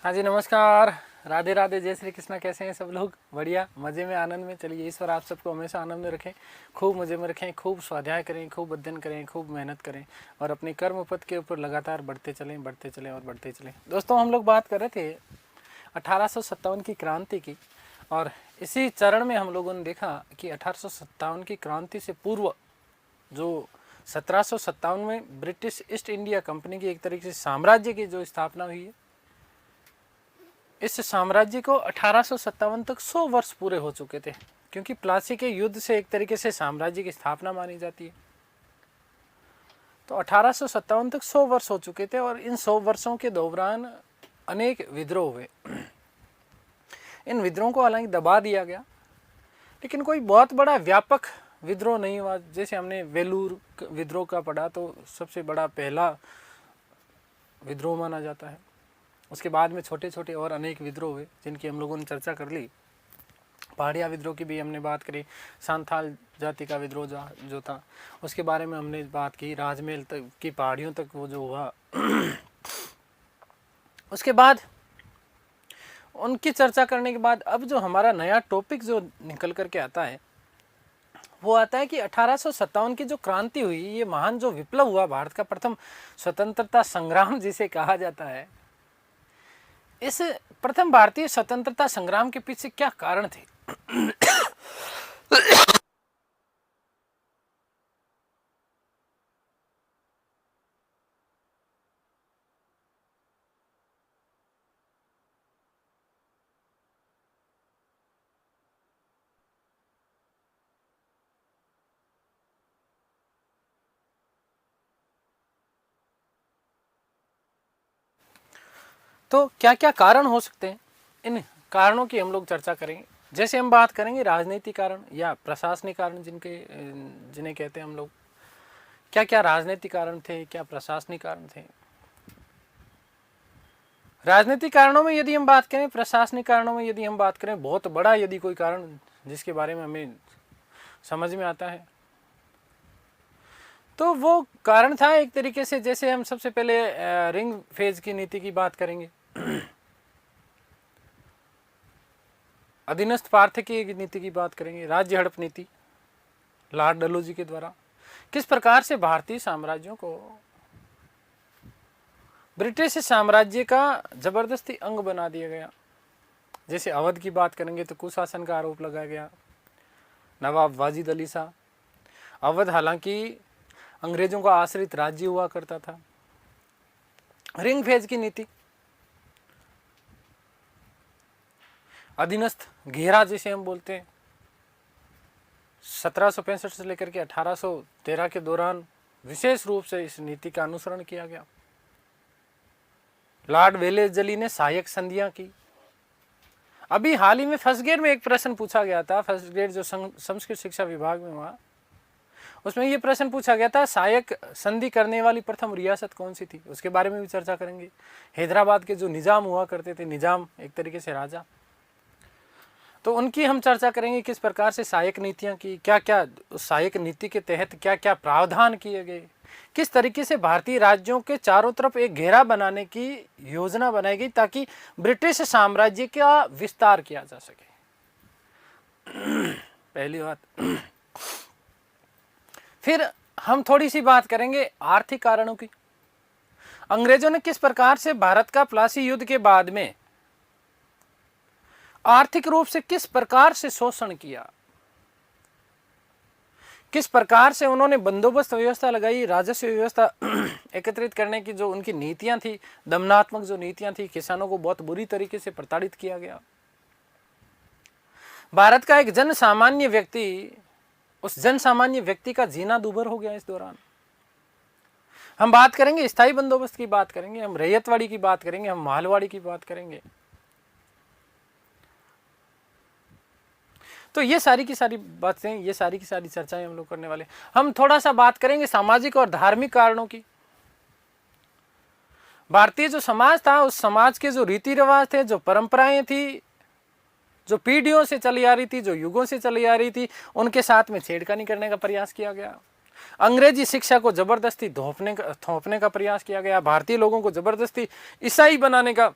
हाँ जी, नमस्कार। राधे राधे, जय श्री कृष्णा। कैसे हैं सब लोग? बढ़िया, मज़े में, आनंद में। चलिए, ईश्वर आप सबको हमेशा आनंद में रखें, खूब मज़े में रखें, खूब स्वाध्याय करें, खूब अध्ययन करें, खूब मेहनत करें और अपनी कर्म पथ के ऊपर लगातार बढ़ते चलें, बढ़ते चलें और बढ़ते चलें। दोस्तों, हम लोग बात कर रहे थे 1857 की क्रांति की, और इसी चरण में हम लोगों ने देखा कि 1857 की क्रांति से पूर्व जो 1757 में ब्रिटिश ईस्ट इंडिया कंपनी की एक तरीके से साम्राज्य की जो स्थापना हुई है, इस साम्राज्य को 1857 तक 100 वर्ष पूरे हो चुके थे, क्योंकि प्लासी के युद्ध से एक तरीके से साम्राज्य की स्थापना मानी जाती है। तो 1857 तक 100 वर्ष हो चुके थे और इन 100 वर्षों के दौरान अनेक विद्रोह हुए। इन विद्रोह को हालांकि दबा दिया गया, लेकिन कोई बहुत बड़ा व्यापक विद्रोह नहीं हुआ। जैसे हमने वेलूर विद्रोह का पढ़ा, तो सबसे बड़ा पहला विद्रोह माना जाता है। उसके बाद में छोटे छोटे और अनेक विद्रोह हुए, जिनकी हम लोगों ने चर्चा कर ली। पहाड़िया विद्रोह की भी हमने बात करी, सांथाल जाति का विद्रोह जो था उसके बारे में हमने बात की। राजमहल तक की पहाड़ियों तक वो जो हुआ उसके बाद उनकी चर्चा करने के बाद अब जो हमारा नया टॉपिक जो निकल करके आता है, वो आता है कि 1857 की जो क्रांति हुई, ये महान जो विप्लव हुआ, भारत का प्रथम स्वतंत्रता संग्राम जिसे कहा जाता है, इस प्रथम भारतीय स्वतंत्रता संग्राम के पीछे क्या कारण थे? तो क्या क्या कारण हो सकते हैं, इन कारणों की हम लोग चर्चा करेंगे। जैसे हम बात करेंगे राजनीतिक कारण या प्रशासनिक कारण, जिन्हें कहते हैं हम लोग। क्या क्या राजनीतिक कारण थे, क्या प्रशासनिक कारण थे? राजनीतिक कारणों में यदि हम बात करें, प्रशासनिक कारणों में यदि हम बात करें, बहुत बड़ा यदि कोई कारण जिसके बारे में हमें समझ में आता है, तो वो कारण था एक तरीके से, जैसे हम सबसे पहले रिंग फेज की नीति की बात करेंगे। अधीनस्थ पार्थकी की नीति की बात करेंगे, राज्य हड़प नीति लॉर्ड डलहौजी के द्वारा। किस प्रकार से भारतीय साम्राज्यों को ब्रिटिश साम्राज्य का जबरदस्ती अंग बना दिया गया। जैसे अवध की बात करेंगे तो कुशासन का आरोप लगाया गया, नवाब वाजिद अली शाह। अवध हालांकि अंग्रेजों का आश्रित राज्य हुआ करता था। रिंग फेज की नीति, अधीनस्थ घेरा जिसे हम बोलते हैं, 1765 से लेकर के 1813 के दौरान विशेष रूप से इस नीति का अनुसरण किया गया। लॉर्ड वेलेस्ली ने सहायक संधियां की। अभी हाल ही में फर्स्ट ग्रेड में एक प्रश्न पूछा गया था, फर्स्ट ग्रेड जो संस्कृत शिक्षा विभाग में हुआ, उसमें ये प्रश्न पूछा गया था, सहायक संधि करने वाली प्रथम रियासत कौन सी थी? उसके बारे में भी चर्चा करेंगे। हैदराबाद के जो निजाम हुआ करते थे, निजाम एक तरीके से राजा, तो उनकी हम चर्चा करेंगे। किस प्रकार से सहायक नीतियां की, क्या क्या सहायक नीति के तहत क्या क्या प्रावधान किए गए, किस तरीके से भारतीय राज्यों के चारों तरफ एक घेरा बनाने की योजना बनाई गई ताकि ब्रिटिश साम्राज्य का विस्तार किया जा सके। पहली बात। फिर हम थोड़ी सी बात करेंगे आर्थिक कारणों की। अंग्रेजों ने किस प्रकार से भारत का प्लासी युद्ध के बाद में आर्थिक रूप से किस प्रकार से शोषण किया, किस प्रकार से उन्होंने बंदोबस्त व्यवस्था लगाई, राजस्व व्यवस्था एकत्रित करने की जो उनकी नीतियां थी, दमनात्मक जो नीतियां थी, किसानों को बहुत बुरी तरीके से प्रताड़ित किया गया। भारत का एक जन सामान्य व्यक्ति, उस जन सामान्य व्यक्ति का जीना दूभर हो गया इस दौरान। हम बात करेंगे स्थायी बंदोबस्त की बात करेंगे, हम रैयतवाड़ी की बात करेंगे, हम मालवाड़ी की बात करेंगे। तो ये सारी की सारी बातें, ये सारी की सारी चर्चाएं हम लोग करने वाले। हम थोड़ा सा बात करेंगे सामाजिक और धार्मिक कारणों की। भारतीय जो समाज था, उस समाज के जो रीति रिवाज थे, जो परंपराएं थी, जो पीढ़ियों से चली आ रही थी, जो युगों से चली आ रही थी, उनके साथ में छेड़खानी करने का प्रयास किया गया। अंग्रेजी शिक्षा को जबरदस्ती थोपने का प्रयास किया गया। भारतीय लोगों को जबरदस्ती ईसाई बनाने का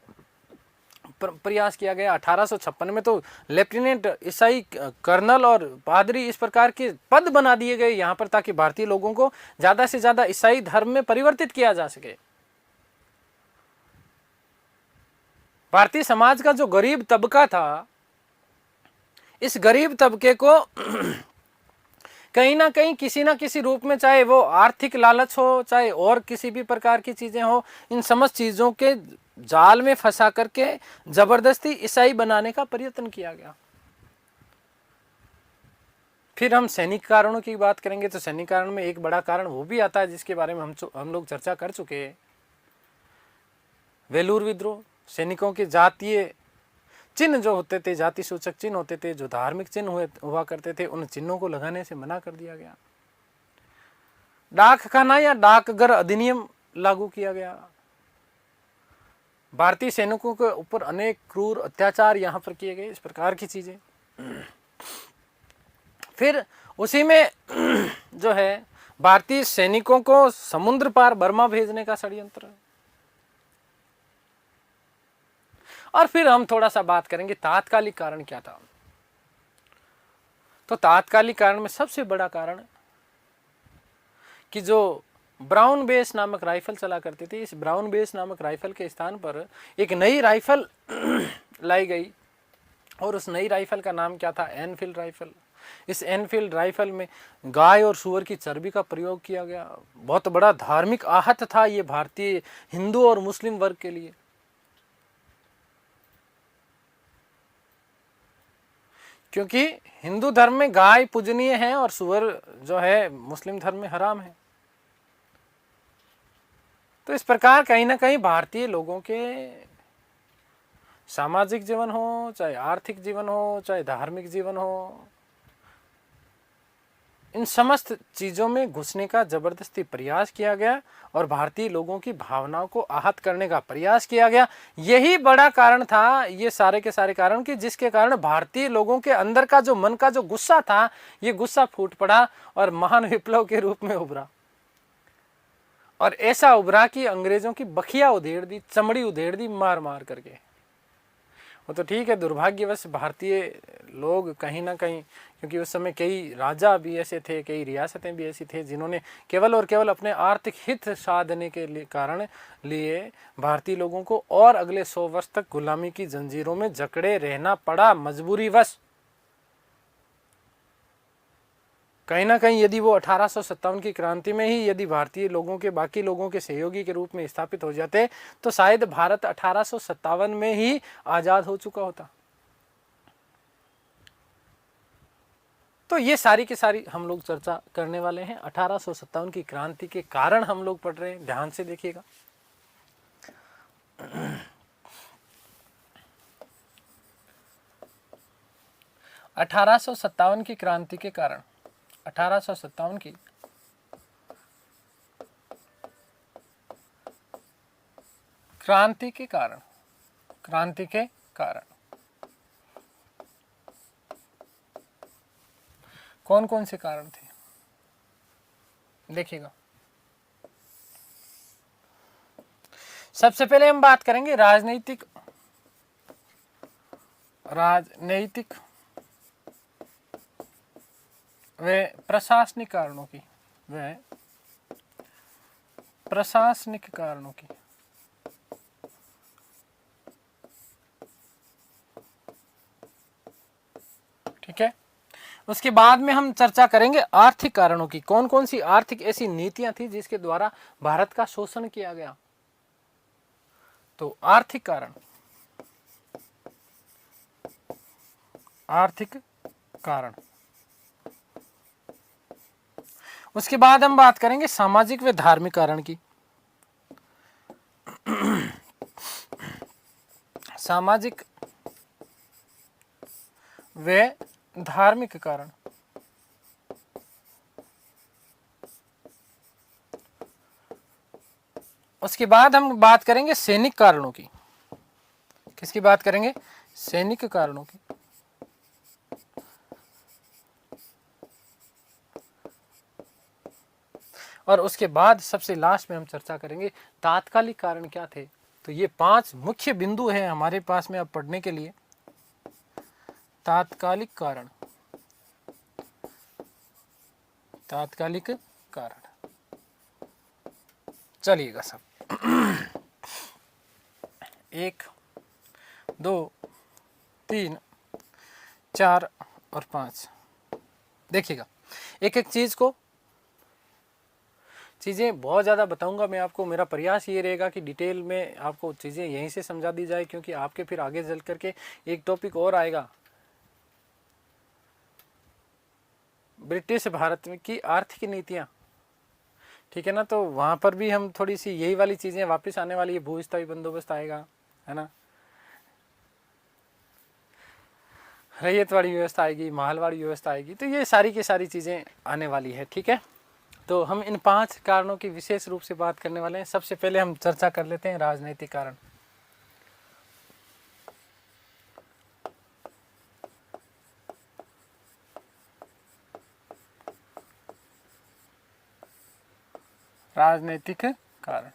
प्रयास किया गया। 1856 में तो लेफ्टिनेंट, ईसाई कर्नल और पादरी इस प्रकार के पद बना दिए गए यहाँ पर, ताकि भारतीय लोगों को ज़्यादा से ज़्यादा ईसाई धर्म में परिवर्तित किया जा सके। भारतीय समाज का जो गरीब तबका था, इस गरीब तबके को कहीं ना कहीं किसी ना किसी रूप में, चाहे वो आर्थिक लालच हो, चाहे और किसी भी प्रकार की चीजें हो, इन समस्त चीजों के जाल में फंसा करके जबरदस्ती ईसाई बनाने का प्रयत्न किया गया। फिर हम सैनिक कारणों की बात करेंगे तो सैनिक कारण में एक बड़ा कारण वो भी आता है जिसके बारे में हम लोग चर्चा कर चुके हैं, वेलूर विद्रोह। सैनिकों के जातीय चिन्ह जो होते थे, जाति सूचक चिन्ह होते थे, जो धार्मिक चिन्ह हुआ करते थे, उन चिन्हों को लगाने से मना कर दिया गया। डाकखाना या डाकघर अधिनियम लागू किया गया। भारतीय सैनिकों के ऊपर अनेक क्रूर अत्याचार यहां पर किए गए, इस प्रकार की चीजें। फिर उसी में जो है भारतीय सैनिकों को समुद्र पार बर्मा भेजने का षड्यंत्र। और फिर हम थोड़ा सा बात करेंगे तात्कालिक कारण क्या था। तो तात्कालिक कारण में सबसे बड़ा कारण कि जो ब्राउन बेस नामक राइफल चला करती थी, इस ब्राउन बेस नामक राइफल के स्थान पर एक नई राइफल लाई गई, और उस नई राइफल का नाम क्या था? Enfield rifle. इस एनफील्ड राइफल में गाय और सूअर की चर्बी का प्रयोग किया गया। बहुत बड़ा धार्मिक आहत था ये भारतीय हिंदू और मुस्लिम वर्ग के लिए, क्योंकि हिंदू धर्म में गाय पूजनीय है और सूअर जो है मुस्लिम धर्म में हराम है। तो इस प्रकार कहीं ना कहीं भारतीय लोगों के सामाजिक जीवन हो, चाहे आर्थिक जीवन हो, चाहे धार्मिक जीवन हो, इन समस्त चीजों में घुसने का जबरदस्ती प्रयास किया गया और भारतीय लोगों की भावनाओं को आहत करने का प्रयास किया गया। यही बड़ा कारण था, ये सारे के सारे कारण कि जिसके कारण भारतीय लोगों के अंदर का जो मन का जो गुस्सा था, ये गुस्सा फूट पड़ा और महान विप्लव के रूप में उभरा। और ऐसा उभरा कि अंग्रेजों की बखिया उधेड़ दी, चमड़ी उधेड़ दी मार मार करके। वो तो ठीक है, दुर्भाग्यवश भारतीय लोग कहीं ना कहीं, क्योंकि उस समय कई राजा भी ऐसे थे, कई रियासतें भी ऐसी थे जिन्होंने केवल और केवल अपने आर्थिक हित साधने के लिए कारण लिए भारतीय लोगों को और अगले 100 वर्ष तक गुलामी की जंजीरों में जकड़े रहना पड़ा मजबूरीवश। कहीं ना कहीं यदि वो 1857 की क्रांति में ही यदि भारतीय लोगों के बाकी लोगों के सहयोगी के रूप में स्थापित हो जाते तो शायद भारत 1857 में ही आजाद हो चुका होता। तो ये सारी की सारी हम लोग चर्चा करने वाले हैं। 1857 की क्रांति के कारण हम लोग पढ़ रहे हैं, ध्यान से देखिएगा। अठारह सौ सत्तावन की क्रांति के कारण, 1857 की क्रांति के कारण, क्रांति के कारण कौन कौन से कारण थे देखिएगा। सबसे पहले हम बात करेंगे राजनीतिक व प्रशासनिक कारणों की, ठीक है। उसके बाद में हम चर्चा करेंगे आर्थिक कारणों की, कौन कौन सी आर्थिक ऐसी नीतियां थी जिसके द्वारा भारत का शोषण किया गया। तो आर्थिक कारण, उसके बाद हम बात करेंगे सामाजिक व धार्मिक कारण की। सामाजिक व धार्मिक कारण, उसके बाद हम बात करेंगे सैनिक कारणों की। किसकी बात करेंगे? सैनिक कारणों की। और उसके बाद सबसे लास्ट में हम चर्चा करेंगे तात्कालिक कारण क्या थे। तो ये 5 मुख्य बिंदु हैं हमारे पास में अब पढ़ने के लिए। तात्कालिक कारण, तात्कालिक कारण, चलिएगा सब 1 2 3 4 और 5। देखिएगा एक एक चीज़ें बहुत ज़्यादा बताऊंगा मैं आपको। मेरा प्रयास ये रहेगा कि डिटेल में आपको चीज़ें यहीं से समझा दी जाए, क्योंकि आपके फिर आगे चल करके एक टॉपिक और आएगा, ब्रिटिश भारत में की आर्थिक नीतियाँ, ठीक है ना। तो वहाँ पर भी हम थोड़ी सी यही वाली चीज़ें वापस आने वाली है, भू-स्थायी बंदोबस्त आएगा, है ना, रैयतवाड़ी व्यवस्था आएगी, महलवाड़ी व्यवस्था आएगी, तो ये सारी की सारी चीज़ें आने वाली है, ठीक है। तो हम इन 5 कारणों की विशेष रूप से बात करने वाले हैं। सबसे पहले हम चर्चा कर लेते हैं राजनीतिक कारण। राजनीतिक कारण,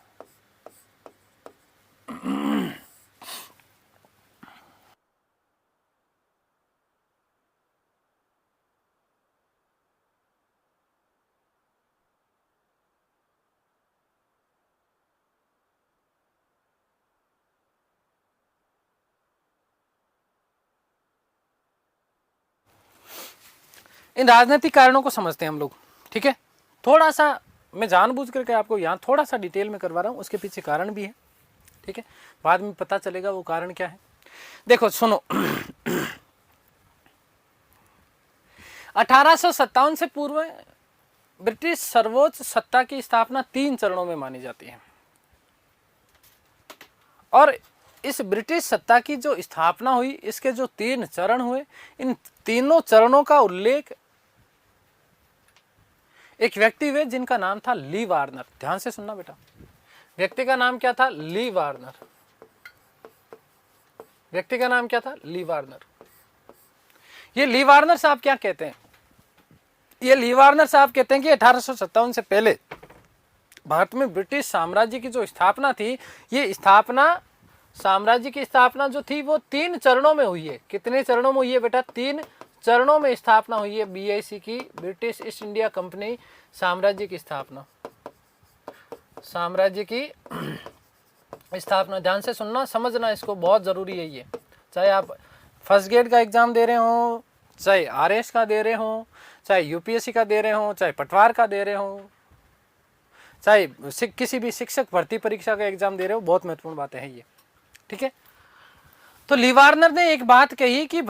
इन राजनीतिक कारणों को समझते हैं हम लोग, ठीक है। थोड़ा सा मैं जानबूझ करके आपको यहाँ थोड़ा सा डिटेल में करवा रहा हूँ, उसके पीछे कारण भी है, ठीक है, बाद में पता चलेगा वो कारण क्या है। देखो सुनो 1857 से पूर्व ब्रिटिश सर्वोच्च सत्ता की स्थापना 3 चरणों में मानी जाती है, और इस ब्रिटिश सत्ता की जो स्थापना हुई, इसके जो 3 चरण हुए, इन तीनों चरणों का उल्लेख एक व्यक्ति हुए जिनका नाम था ली वार्नर। ध्यान से सुनना बेटा, व्यक्ति का नाम क्या था? ली वार्नर। व्यक्ति का नाम क्या था? ली वार्नर। ये ली वार्नर साहब क्या कहते हैं? ये ली वार्नर साहब कहते हैं कि 1857 से पहले भारत में ब्रिटिश साम्राज्य की जो स्थापना थी, ये स्थापना, साम्राज्य की स्थापना जो थी वो 3 चरणों में हुई है। कितने चरणों में हुई है बेटा? 3 चरणों में स्थापना हुई है BIC की, ब्रिटिश ईस्ट इंडिया कंपनी साम्राज्य की स्थापना। साम्राज्य की स्थापना, ध्यान से सुनना, समझना, इसको बहुत जरूरी है ये। चाहे आप फर्स्ट ग्रेड का एग्जाम दे रहे हो, चाहे RS का दे रहे हो, चाहे UPSC का दे रहे हो, चाहे पटवार का दे रहे हो, चाहे किसी भी शिक्षक भर्ती परीक्षा का एग्जाम दे रहे हो, बहुत महत्वपूर्ण बातें हैं ये, ठीक है। तो ली वार्नर ने एक बात कही कि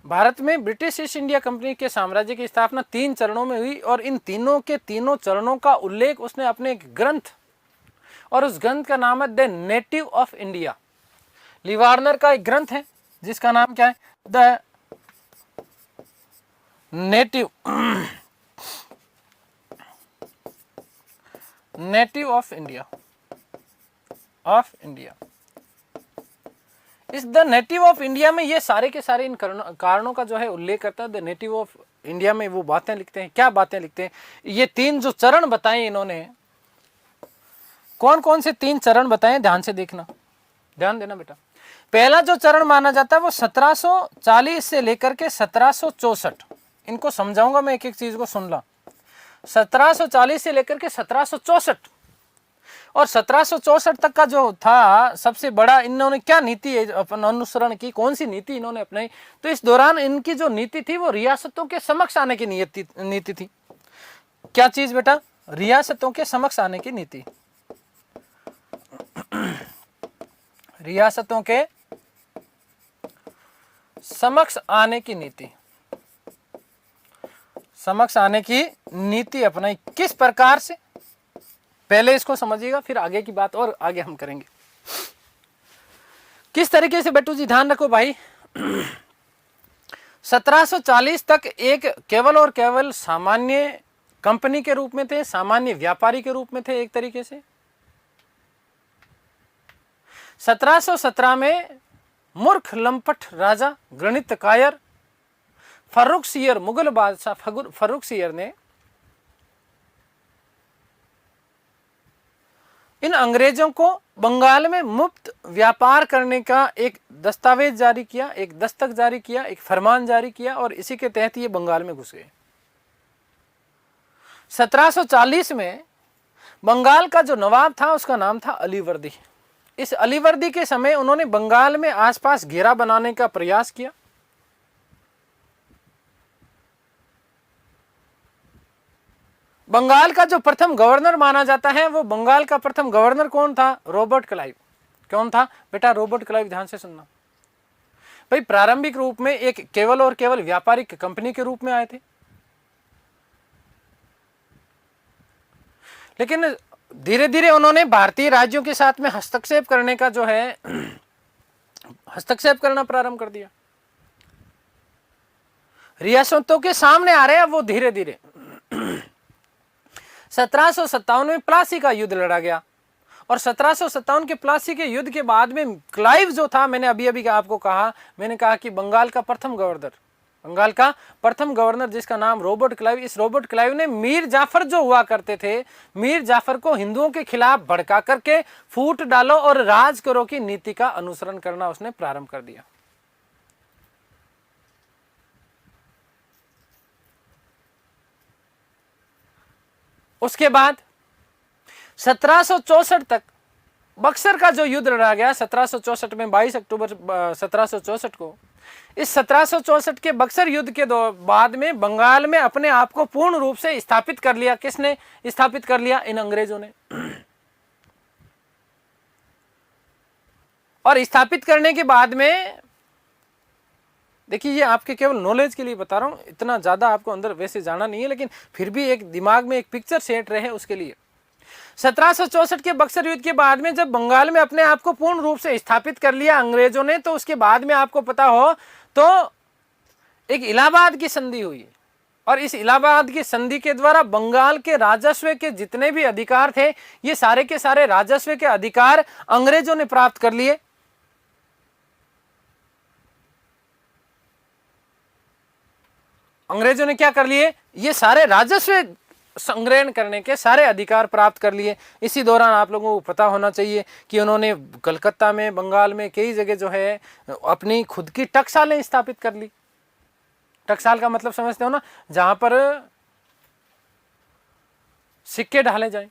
भारत में ब्रिटिश ईस्ट इंडिया कंपनी के साम्राज्य की स्थापना 3 चरणों में हुई, और इन तीनों के तीनों चरणों का उल्लेख उसने अपने एक ग्रंथ, और उस ग्रंथ का नाम है the native of India. Lee Warner का एक ग्रंथ है जिसका नाम क्या है? द नेटिव ऑफ इंडिया, इस द नेटिव ऑफ इंडिया में ये सारे के सारे इन कारणों का जो है उल्लेख करता है। द नेटिव ऑफ इंडिया में वो बातें लिखते हैं। क्या बातें लिखते हैं? ये 3 जो चरण बताए इन्होंने, कौन कौन से 3 चरण बताए? ध्यान से देखना, ध्यान देना बेटा। पहला जो चरण माना जाता है वो 1740 से लेकर के 1764, इनको समझाऊंगा मैं, एक एक चीज को सुन ला। 1740 से लेकर के 1764, और 1764 तक का जो था सबसे बड़ा, इन्होंने क्या नीति अपन अनुसरण की, कौन सी नीति इन्होंने अपनाई? तो इस दौरान इनकी जो नीति थी वो रियासतों के समक्ष आने की नीति थी। क्या चीज बेटा? रियासतों के समक्ष आने की नीति। रियासतों के समक्ष आने की नीति, समक्ष आने की नीति अपनाई। किस प्रकार से? पहले इसको समझिएगा, फिर आगे की बात और आगे हम करेंगे। किस तरीके से बेटू जी? ध्यान रखो भाई, 1740 तक एक केवल और केवल सामान्य कंपनी के रूप में थे, सामान्य व्यापारी के रूप में थे एक तरीके से। 1717 में मूर्ख लंपट राजा गणित कायर फर्रुखसियर, मुगल बादशाह फर्रुखसियर ने इन अंग्रेजों को बंगाल में मुफ्त व्यापार करने का एक दस्तावेज जारी किया, एक दस्तक जारी किया, एक फरमान जारी किया और इसी के तहत ये बंगाल में घुस गए। 1740 में बंगाल का जो नवाब था उसका नाम था अलीवर्दी। इस अलीवर्दी के समय उन्होंने बंगाल में आसपास घेरा बनाने का प्रयास किया। बंगाल का जो प्रथम गवर्नर माना जाता है, वो बंगाल का प्रथम गवर्नर कौन था? Robert Clive. कौन था बेटा? Robert Clive. ध्यान से सुनना भाई, प्रारंभिक रूप में एक केवल और केवल व्यापारिक कंपनी के रूप में आए थे, लेकिन धीरे धीरे उन्होंने भारतीय राज्यों के साथ में हस्तक्षेप करने का जो है हस्तक्षेप करना प्रारंभ कर दिया। रियासतों के सामने आ रहे हैं वो धीरे धीरे। 1757 में प्लासी का युद्ध लड़ा गया और 1757 के प्लासी के युद्ध के बाद में क्लाइव जो था, मैंने अभी अभी आपको कहा, मैंने कहा कि बंगाल का प्रथम गवर्नर जिसका नाम रॉबर्ट क्लाइव, इस रॉबर्ट क्लाइव ने मीर जाफर जो हुआ करते थे, मीर जाफर को हिंदुओं के खिलाफ भड़का करके फूट डालो और राज करो की नीति का अनुसरण करना उसने प्रारंभ कर दिया। उसके बाद 1764 तक बक्सर का जो युद्ध लड़ा गया 1764 में, 22 अक्टूबर 1764 को, इस 1764 के बक्सर युद्ध के बाद में बंगाल में अपने आप को पूर्ण रूप से स्थापित कर लिया। किसने स्थापित कर लिया? इन अंग्रेजों ने। और स्थापित करने के बाद में देखिए, ये आपके केवल नॉलेज के लिए बता रहा हूं, इतना ज्यादा आपको अंदर वैसे जाना नहीं है, लेकिन फिर भी एक दिमाग में एक पिक्चर सेट रहे उसके लिए। 1764 के बक्सर युद्ध के बाद में जब बंगाल में अपने आप को पूर्ण रूप से स्थापित कर लिया अंग्रेजों ने, तो उसके बाद में आपको पता हो तो एक इलाहाबाद की संधि हुई और इस इलाहाबाद की संधि के द्वारा बंगाल के राजस्व के जितने भी अधिकार थे, ये सारे के सारे राजस्व के अधिकार अंग्रेजों ने प्राप्त कर लिए। अंग्रेजों ने क्या कर लिए? ये सारे राजस्व संग्रहण करने के सारे अधिकार प्राप्त कर लिए। इसी दौरान आप लोगों को पता होना चाहिए कि उन्होंने कलकत्ता में, बंगाल में कई जगह जो है अपनी खुद की टकसालें स्थापित कर ली। टकसाल का मतलब समझते हो ना, जहां पर सिक्के ढाले जाएं।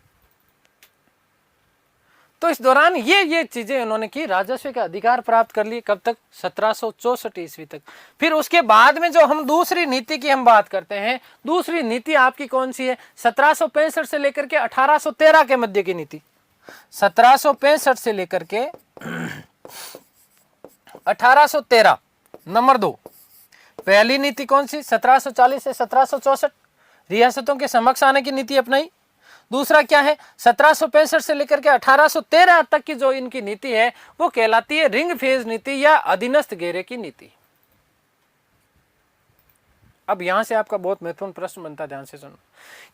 तो इस दौरान ये चीजें उन्होंने की, राजस्व का अधिकार प्राप्त कर लिए। कब तक? 1764 ईस्वी तक। फिर उसके बाद में जो हम दूसरी नीति की हम बात करते हैं, दूसरी नीति आपकी कौन सी है? 1765 से लेकर के 1813 के मध्य की नीति। 1765 से लेकर के 1813, नंबर 2। पहली नीति कौन सी? 1740 से 1764 रियासतों के समक्ष आने की नीति अपनाई। दूसरा क्या है? 1765 से लेकर के 1813 तक की जो इनकी नीति है वो कहलाती है रिंग फेज नीति या अधीनस्थ घेरे की नीति। अब यहां से आपका बहुत महत्वपूर्ण प्रश्न बनता है, ध्यान से सुनो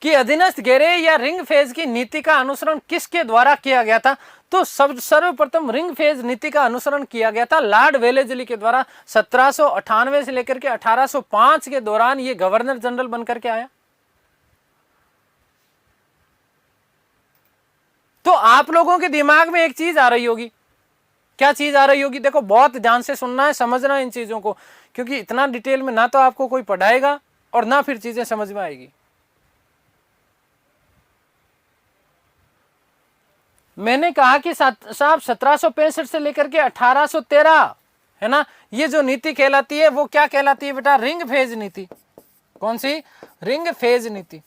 कि अधीनस्थ घेरे या रिंग फेज की नीति का अनुसरण किसके द्वारा किया गया था? तो सर्वप्रथम रिंग फेज नीति का अनुसरण किया गया था लॉर्ड वेलेस्ली के द्वारा। 1798 से लेकर के 1805 के दौरान ये गवर्नर जनरल बनकर के आया। तो आप लोगों के दिमाग में एक चीज आ रही होगी। क्या चीज आ रही होगी? देखो, बहुत ध्यान से सुनना है, समझना है इन चीजों को, क्योंकि इतना डिटेल में ना तो आपको कोई पढ़ाएगा और ना फिर चीजें समझ में आएगी। मैंने कहा कि साहब 1765 से लेकर के 1813 है ना, ये जो नीति कहलाती है वो क्या कहलाती है बेटा? रिंग फेज नीति। कौन सी? रिंग फेज नीति,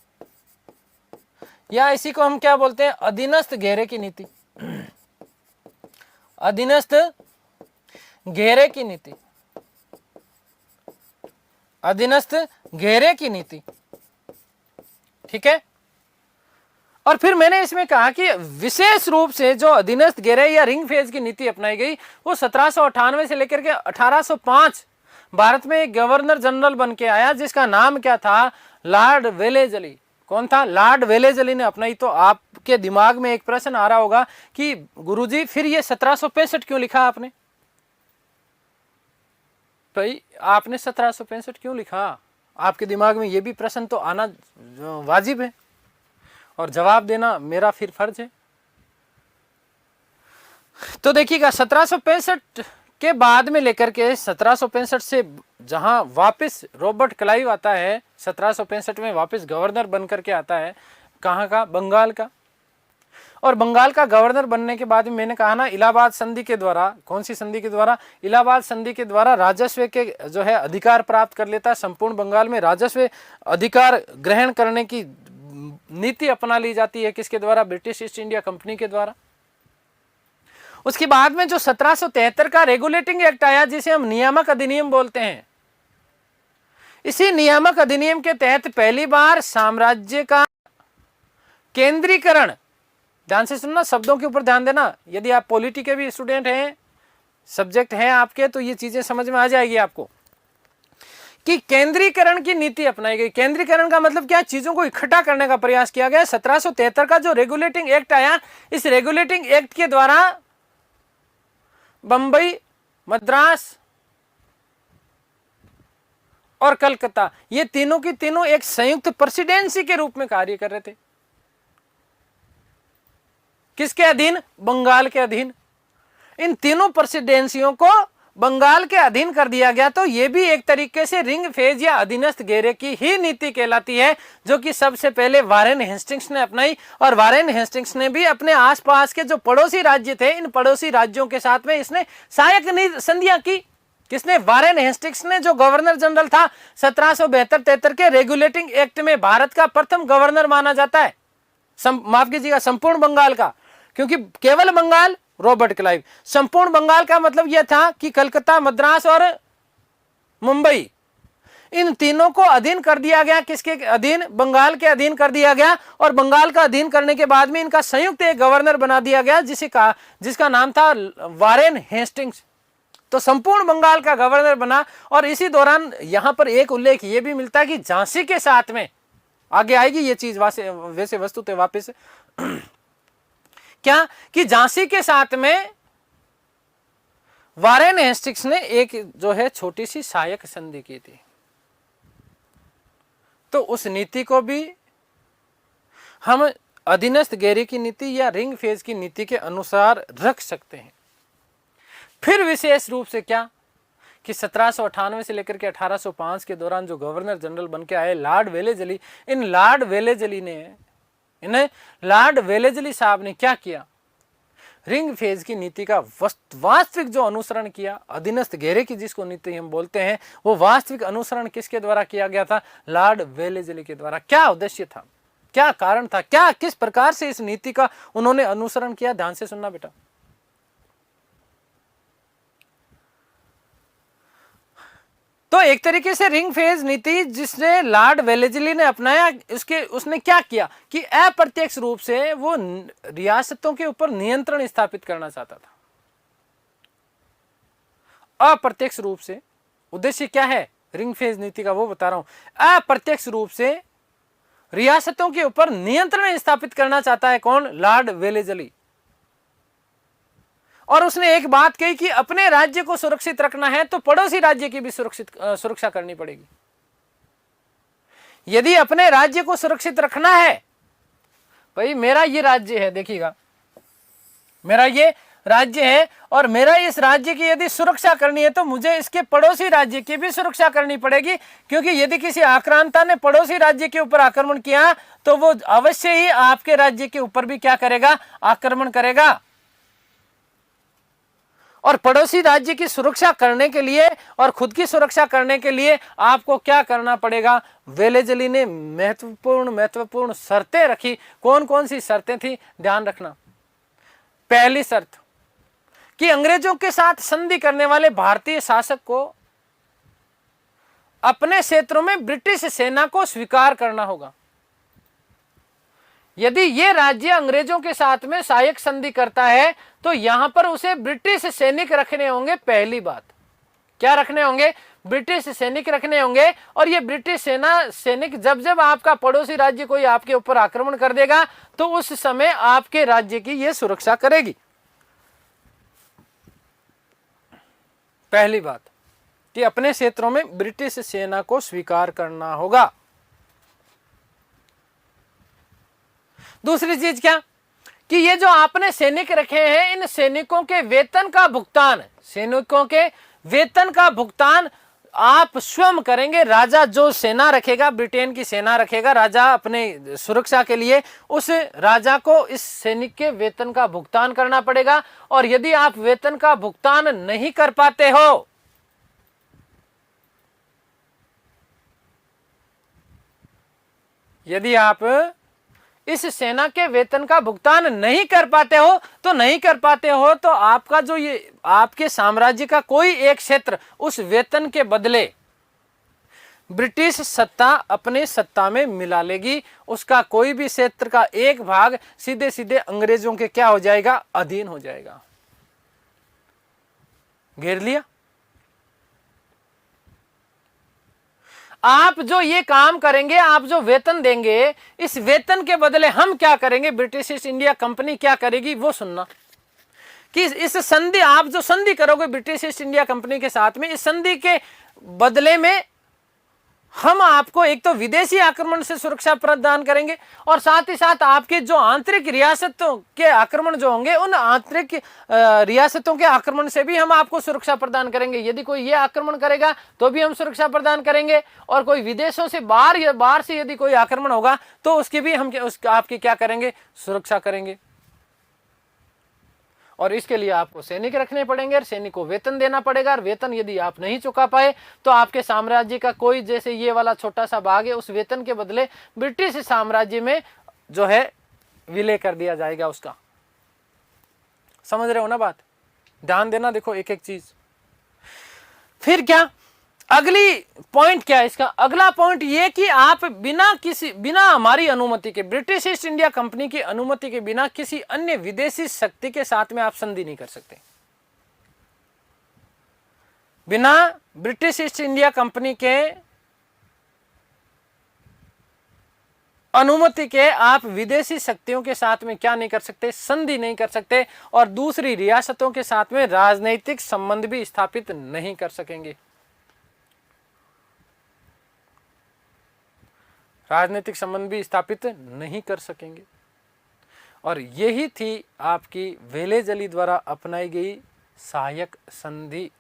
या इसी को हम क्या बोलते हैं? अधीनस्थ घेरे की नीति। अधीनस्थ घेरे की नीति, अधीनस्थ घेरे की नीति, ठीक है। और फिर मैंने इसमें कहा कि विशेष रूप से जो अधीनस्थ घेरे या रिंग फेज की नीति अपनाई गई वो 1798 से लेकर के 1805 भारत में एक गवर्नर जनरल बन के आया जिसका नाम क्या था? Lord Wellesley. कौन था? लॉर्ड वेलेस्ली ने अपनाई। तो आपके दिमाग में एक प्रश्न आ रहा होगा कि गुरुजी फिर ये 1765 क्यों लिखा आपने? भाई आपने 1765 क्यों लिखा? आपके दिमाग में ये भी प्रश्न तो आना वाजिब है और जवाब देना मेरा फिर फर्ज है। तो देखिएगा 1765 के बाद में लेकर के 1765 से जहां वापस रॉबर्ट क्लाइव आता है, 1765 में वापस गवर्नर बन करके आता है, कहाँ का, बंगाल का। और बंगाल का गवर्नर बनने के बाद में मैंने कहा ना, इलाहाबाद संधि के द्वारा, कौन सी संधि के द्वारा, इलाहाबाद संधि के द्वारा राजस्व के जो है अधिकार प्राप्त कर लेता है। संपूर्ण बंगाल में राजस्व अधिकार ग्रहण करने की नीति अपना ली जाती है, किसके द्वारा, ब्रिटिश ईस्ट इंडिया कंपनी के द्वारा। उसके बाद में जो 1773 का रेगुलेटिंग एक्ट आया, जिसे हम नियामक अधिनियम बोलते हैं, इसी नियामक अधिनियम के तहत पहली बार साम्राज्य का केंद्रीकरण, ध्यान से सुनना, शब्दों के ऊपर ध्यान देना, यदि आप पॉलिटी के भी स्टूडेंट हैं, सब्जेक्ट हैं आपके, तो ये चीजें समझ में आ जाएगी आपको कि केंद्रीकरण की नीति अपनाई गई। केंद्रीकरण का मतलब क्या, चीजों को इकट्ठा करने का प्रयास किया गया। 1773 का जो रेगुलेटिंग एक्ट आया, इस रेगुलेटिंग एक्ट के द्वारा बंबई, मद्रास और कलकत्ता, ये तीनों की तीनों एक संयुक्त प्रेसिडेंसी के रूप में कार्य कर रहे थे। किसके अधीन, बंगाल के अधीन। इन तीनों प्रेसिडेंसियों को बंगाल के अधीन कर दिया गया। तो यह भी एक तरीके से रिंग फेज या अधीनस्थ घेरे की ही नीति कहलाती है, जो कि सबसे पहले वारेन हेस्टिंग्स ने अपनाई। और वारेन हेस्टिंग्स ने भी अपने आसपास के जो पड़ोसी राज्य थे, इन पड़ोसी राज्यों के साथ में इसने सहायक संधियां की। किसने, वारेन हेस्टिंग्स ने, जो गवर्नर जनरल था 1772-73 के रेगुलेटिंग एक्ट में भारत का प्रथम गवर्नर माना जाता है, माफ कीजिएगा, संपूर्ण बंगाल का, क्योंकि केवल बंगाल रॉबर्ट क्लाइव, संपूर्ण बंगाल का मतलब यह था कि कलकत्ता, मद्रास और मुंबई, इन तीनों को अधीन कर दिया गया। किसके अधीन, बंगाल के अधीन कर दिया गया। और बंगाल का अधीन करने के बाद में इनका संयुक्त एक गवर्नर बना दिया गया, जिसका नाम था वारेन हेस्टिंग्स। तो संपूर्ण बंगाल का गवर्नर बना। और इसी दौरान यहां पर एक उल्लेख यह भी मिलता है कि झांसी के साथ में, आगे आएगी ये चीज वैसे वस्तुतः वापस क्या, कि झांसी के साथ में वारेन हेस्टिंग्स ने एक जो है छोटी सी सहायक संधि की थी। तो उस नीति को भी हम अधीनस्थ घेरे की नीति या रिंग फेज की नीति के अनुसार रख सकते हैं। फिर विशेष रूप से क्या, कि 1798 से लेकर के 1805 के दौरान जो गवर्नर जनरल बन के आए लॉर्ड वेलेजली, लॉर्ड वेलेजली साहब ने क्या किया, रिंग फेज की नीति का वास्तविक जो अनुसरण किया, अधीनस्थ घेरे की जिसको नीति हम बोलते हैं, वो वास्तविक अनुसरण किसके द्वारा किया गया था, लॉर्ड वेलेजली के द्वारा। क्या उद्देश्य था, क्या कारण था, क्या किस प्रकार से इस नीति का उन्होंने अनुसरण किया, ध्यान से सुनना बेटा। तो एक तरीके से रिंग फेज नीति जिसने लॉर्ड वेलेजली ने अपनाया, उसने क्या किया कि अप्रत्यक्ष रूप से वो रियासतों के ऊपर नियंत्रण स्थापित करना चाहता था। अप्रत्यक्ष रूप से उद्देश्य क्या है रिंग फेज नीति का, वो बता रहा हूं। अप्रत्यक्ष रूप से रियासतों के ऊपर नियंत्रण स्थापित करना चाहता है कौन, लॉर्ड वेलेजली। और उसने एक बात कही कि अपने राज्य को सुरक्षित रखना है तो पड़ोसी राज्य की भी सुरक्षा करनी पड़ेगी। यदि अपने राज्य को सुरक्षित रखना है, भाई मेरा ये राज्य है, देखिएगा मेरा ये राज्य है, और मेरा इस राज्य की यदि सुरक्षा करनी है तो मुझे इसके पड़ोसी राज्य की भी सुरक्षा करनी पड़ेगी। क्योंकि यदि किसी आक्रांता ने पड़ोसी राज्य के ऊपर आक्रमण किया तो वो अवश्य ही आपके राज्य के ऊपर भी क्या करेगा, आक्रमण करेगा। और पड़ोसी राज्य की सुरक्षा करने के लिए और खुद की सुरक्षा करने के लिए आपको क्या करना पड़ेगा, वेलेजली ने महत्वपूर्ण शर्तें रखी। कौन कौन सी शर्तें थी, ध्यान रखना। पहली शर्त कि अंग्रेजों के साथ संधि करने वाले भारतीय शासक को अपने क्षेत्रों में ब्रिटिश सेना को स्वीकार करना होगा। यदि ये राज्य अंग्रेजों के साथ में सहायक संधि करता है तो यहां पर उसे ब्रिटिश सैनिक रखने होंगे। पहली बात क्या रखने होंगे, ब्रिटिश सैनिक रखने होंगे। और ये ब्रिटिश सैनिक जब जब आपका पड़ोसी राज्य कोई आपके ऊपर आक्रमण कर देगा तो उस समय आपके राज्य की ये सुरक्षा करेगी। पहली बात कि अपने क्षेत्रों में ब्रिटिश सेना को स्वीकार करना होगा। दूसरी चीज क्या कि ये जो आपने सैनिक रखे हैं, इन सैनिकों के वेतन का भुगतान, सैनिकों के वेतन का भुगतान आप स्वयं करेंगे। राजा जो सेना रखेगा, ब्रिटेन की सेना रखेगा राजा अपने सुरक्षा के लिए, उस राजा को इस सैनिक के वेतन का भुगतान करना पड़ेगा। और यदि आप वेतन का भुगतान नहीं कर पाते हो, यदि आप इस सेना के वेतन का भुगतान नहीं कर पाते हो, तो आपका जो ये आपके साम्राज्य का कोई एक क्षेत्र उस वेतन के बदले ब्रिटिश सत्ता अपने सत्ता में मिला लेगी। उसका कोई भी क्षेत्र का एक भाग सीधे सीधे अंग्रेजों के क्या हो जाएगा, अधीन हो जाएगा। घेर लिया। आप जो ये काम करेंगे, आप जो वेतन देंगे, इस वेतन के बदले हम क्या करेंगे, ब्रिटिश ईस्ट इंडिया कंपनी क्या करेगी वो सुनना। कि इस संधि, आप जो संधि करोगे ब्रिटिश ईस्ट इंडिया कंपनी के साथ में, इस संधि के बदले में हम आपको एक तो विदेशी आक्रमण से सुरक्षा प्रदान करेंगे, और साथ ही साथ आपके जो आंतरिक रियासतों के आक्रमण जो होंगे, उन आंतरिक रियासतों के आक्रमण से भी हम आपको सुरक्षा प्रदान करेंगे। यदि कोई ये आक्रमण करेगा तो भी हम सुरक्षा प्रदान करेंगे, और कोई विदेशों से बाहर से यदि कोई आक्रमण होगा तो उसकी भी हम आपकी क्या करेंगे, सुरक्षा करेंगे। और इसके लिए आपको सैनिक रखने पड़ेंगे, और सैनिक को वेतन देना पड़ेगा। और वेतन यदि आप नहीं चुका पाए तो आपके साम्राज्य का कोई, जैसे ये वाला छोटा सा भाग है, उस वेतन के बदले ब्रिटिश साम्राज्य में जो है विलय कर दिया जाएगा उसका। समझ रहे हो ना बात? ध्यान देना, देखो एक एक चीज। फिर क्या अगली पॉइंट क्या है इसका? अगला पॉइंट ये कि आप बिना हमारी अनुमति के, ब्रिटिश ईस्ट इंडिया कंपनी की अनुमति के बिना किसी अन्य विदेशी शक्ति के साथ में आप संधि नहीं कर सकते। बिना ब्रिटिश ईस्ट इंडिया कंपनी के अनुमति के आप विदेशी शक्तियों के साथ में क्या नहीं कर सकते, संधि नहीं कर सकते, और दूसरी रियासतों के साथ में राजनीतिक संबंध भी स्थापित नहीं कर सकेंगे। राजनीतिक संबंध भी स्थापित नहीं कर सकेंगे। और यही थी आपकी वेलेजली द्वारा अपनाई गई सहायक संधि।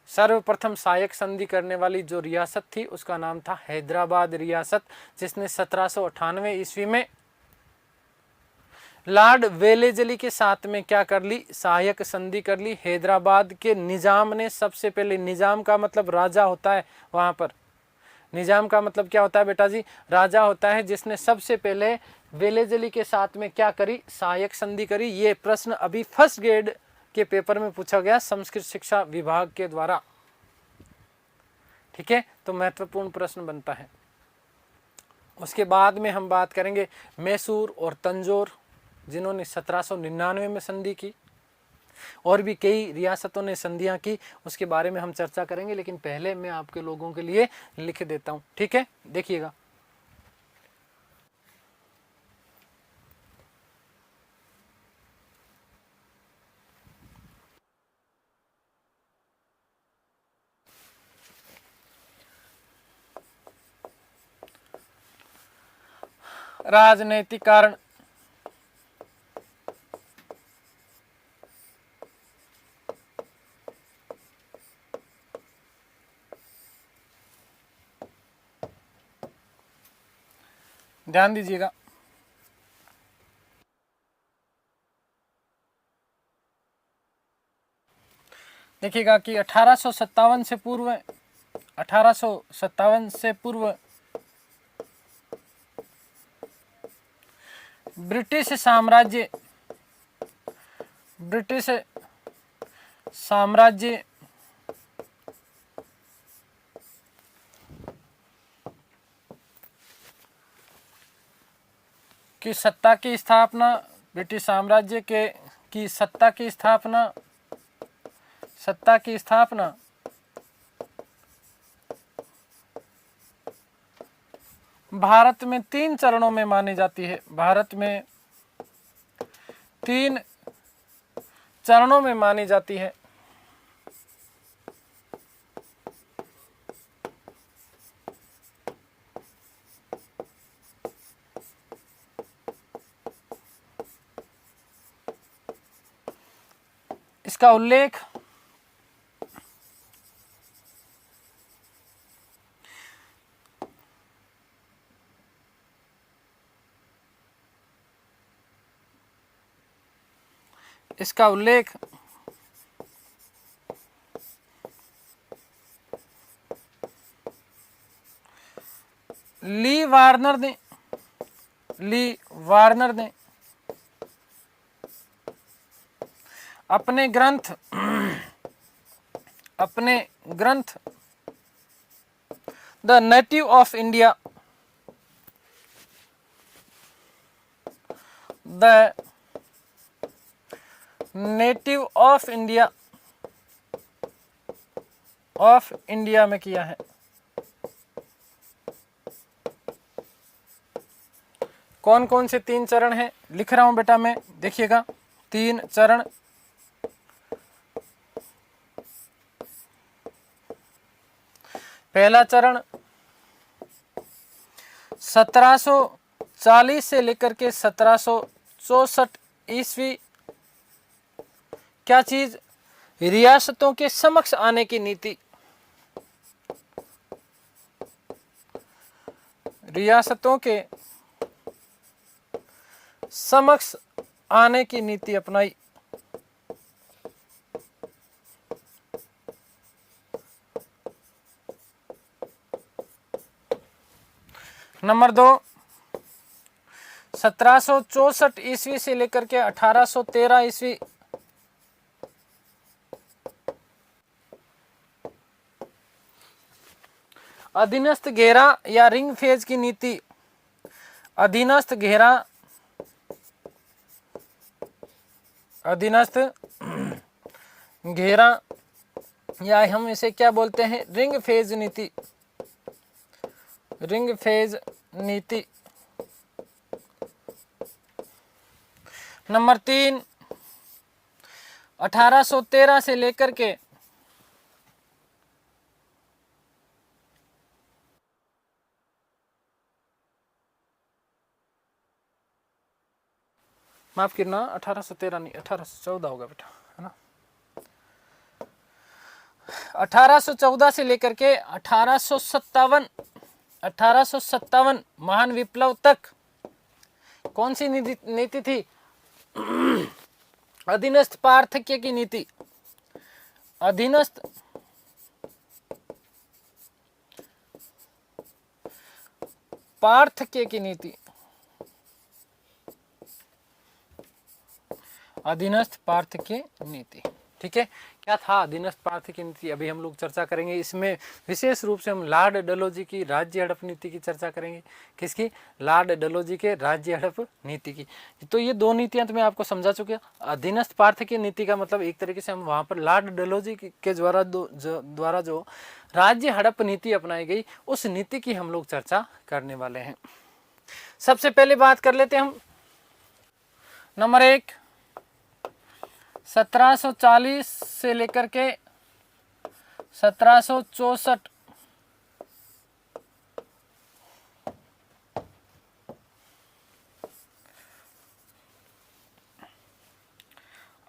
सर्वप्रथम सहायक संधि करने वाली जो रियासत थी उसका नाम था हैदराबाद रियासत, जिसने 1798 ईस्वी में लॉर्ड वेलेजली के साथ में क्या कर ली, सहायक संधि कर ली। हैदराबाद के निजाम ने सबसे पहले, निजाम का मतलब राजा होता है वहां पर, निजाम का मतलब क्या होता है बेटा जी, राजा होता है, जिसने सबसे पहले वेलेजली के साथ में क्या करी, सहायक संधि करी। ये प्रश्न अभी फर्स्ट ग्रेड के पेपर में पूछा गया संस्कृत शिक्षा विभाग के द्वारा। ठीक है, तो महत्वपूर्ण प्रश्न बनता है। उसके बाद में हम बात करेंगे मैसूर और तंजौर, जिन्होंने 1799 में संधि की। और भी कई रियासतों ने संधियां की, उसके बारे में हम चर्चा करेंगे, लेकिन पहले मैं आपके लोगों के लिए लिख देता हूं। ठीक है, देखिएगा। राजनीतिक कारण, ध्यान दीजिएगा। देखिएगा कि 1857 से पूर्व, 1857 से पूर्व ब्रिटिश साम्राज्य की सत्ता की स्थापना, ब्रिटिश साम्राज्य की सत्ता की स्थापना भारत में 3 चरणों में मानी जाती है। भारत में 3 चरणों में मानी जाती है। इसका उल्लेख इसका उल्लेख ली वार्नर ने अपने ग्रंथ द नेटिव ऑफ इंडिया में किया है। कौन कौन से 3 चरण हैं लिख रहा हूं बेटा मैं, देखिएगा 3 चरण। पहला चरण 1740 से लेकर के 1764 ईस्वी, क्या चीज? रियासतों के समक्ष आने की नीति। रियासतों के समक्ष आने की नीति अपनाई। नंबर 2 1764 ईस्वी से लेकर के 1813 ईस्वी अधीनस्थ घेरा या रिंग फेज की नीति। अधीनस्थ घेरा या हम इसे क्या बोलते हैं? रिंग फेज नीति। रिंग फेज नीति। नंबर 3 1813 से लेकर के माफ करना 1813 नहीं 1814 होगा बेटा, है ना। 1814 से लेकर के 1857 महान विप्लव तक कौन सी नीति थी? अधीनस्थ पार्थक्य की नीति। अधीनस्थ पार्थक्य की नीति। अधीनस्थ पार्थक्य नीति, ठीक है। क्या था अधीनस्थ पार्थक्य नीति? अभी हम लोग चर्चा करेंगे। इसमें विशेष रूप से हम लॉर्ड डलहौजी की राज्य हड़प नीति की चर्चा करेंगे। किसकी? लॉर्ड डलहौजी के राज्य हड़प नीति की। तो ये 2 नीतियां तो मैं आपको समझा चुका। अधीनस्थ पार्थक्य नीति का मतलब एक तरीके से हम वहां पर लॉर्ड डलहौजी के द्वारा जो राज्य हड़प नीति अपनाई गई, उस नीति की हम लोग चर्चा करने वाले हैं। सबसे पहले बात कर लेते हैं हम नंबर 1 1740 से लेकर के 1764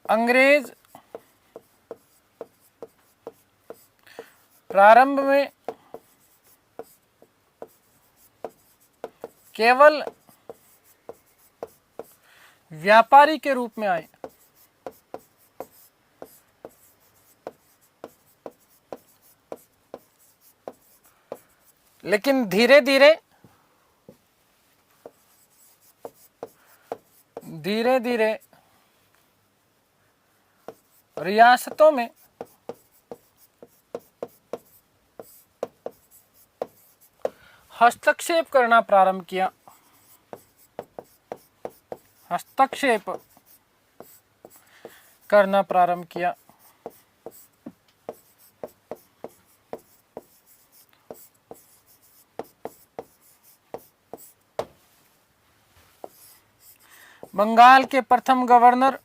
अंग्रेज प्रारंभ में केवल व्यापारी के रूप में आए। लेकिन धीरे धीरे रियासतों में हस्तक्षेप करना प्रारंभ किया। हस्तक्षेप करना प्रारंभ किया। बंगाल के प्रथम गवर्नर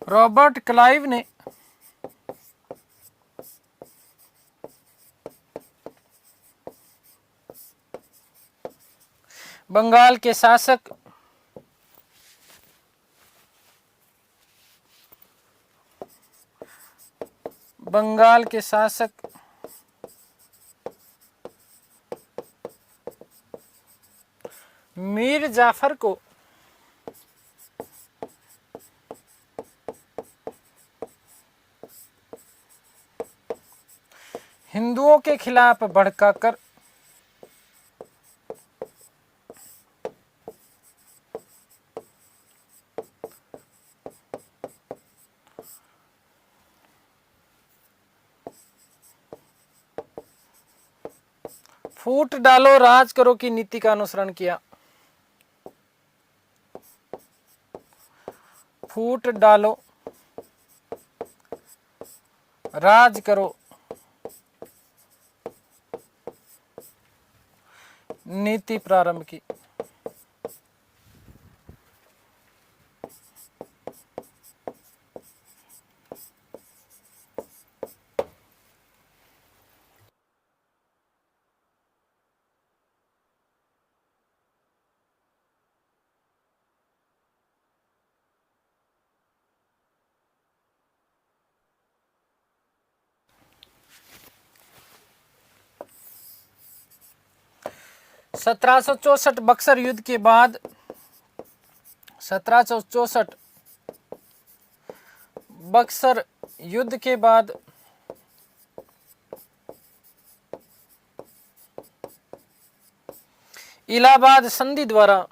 रॉबर्ट क्लाइव ने बंगाल के शासक मीर जाफर को हिंदुओं के खिलाफ भड़काकर फूट डालो राज करो की नीति का अनुसरण किया। फूट डालो राज करो नीति प्रारंभ की। (1764) बक्सर युद्ध के बाद 1764 बक्सर युद्ध के बाद इलाहाबाद संधि द्वारा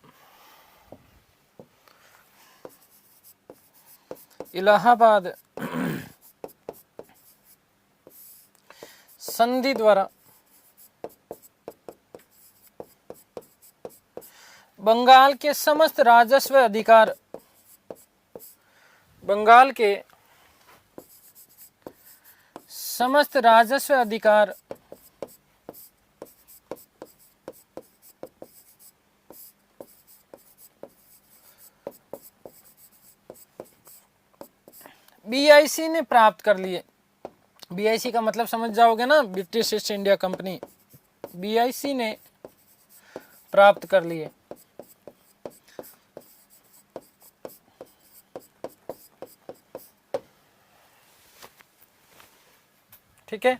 इलाहाबाद संधि द्वारा बंगाल के समस्त राजस्व अधिकार बंगाल के समस्त राजस्व अधिकार बीआईसी ने प्राप्त कर लिए। बीआईसी का मतलब समझ जाओगे ना, British east India company. BIC ने प्राप्त कर लिए। ठीक है,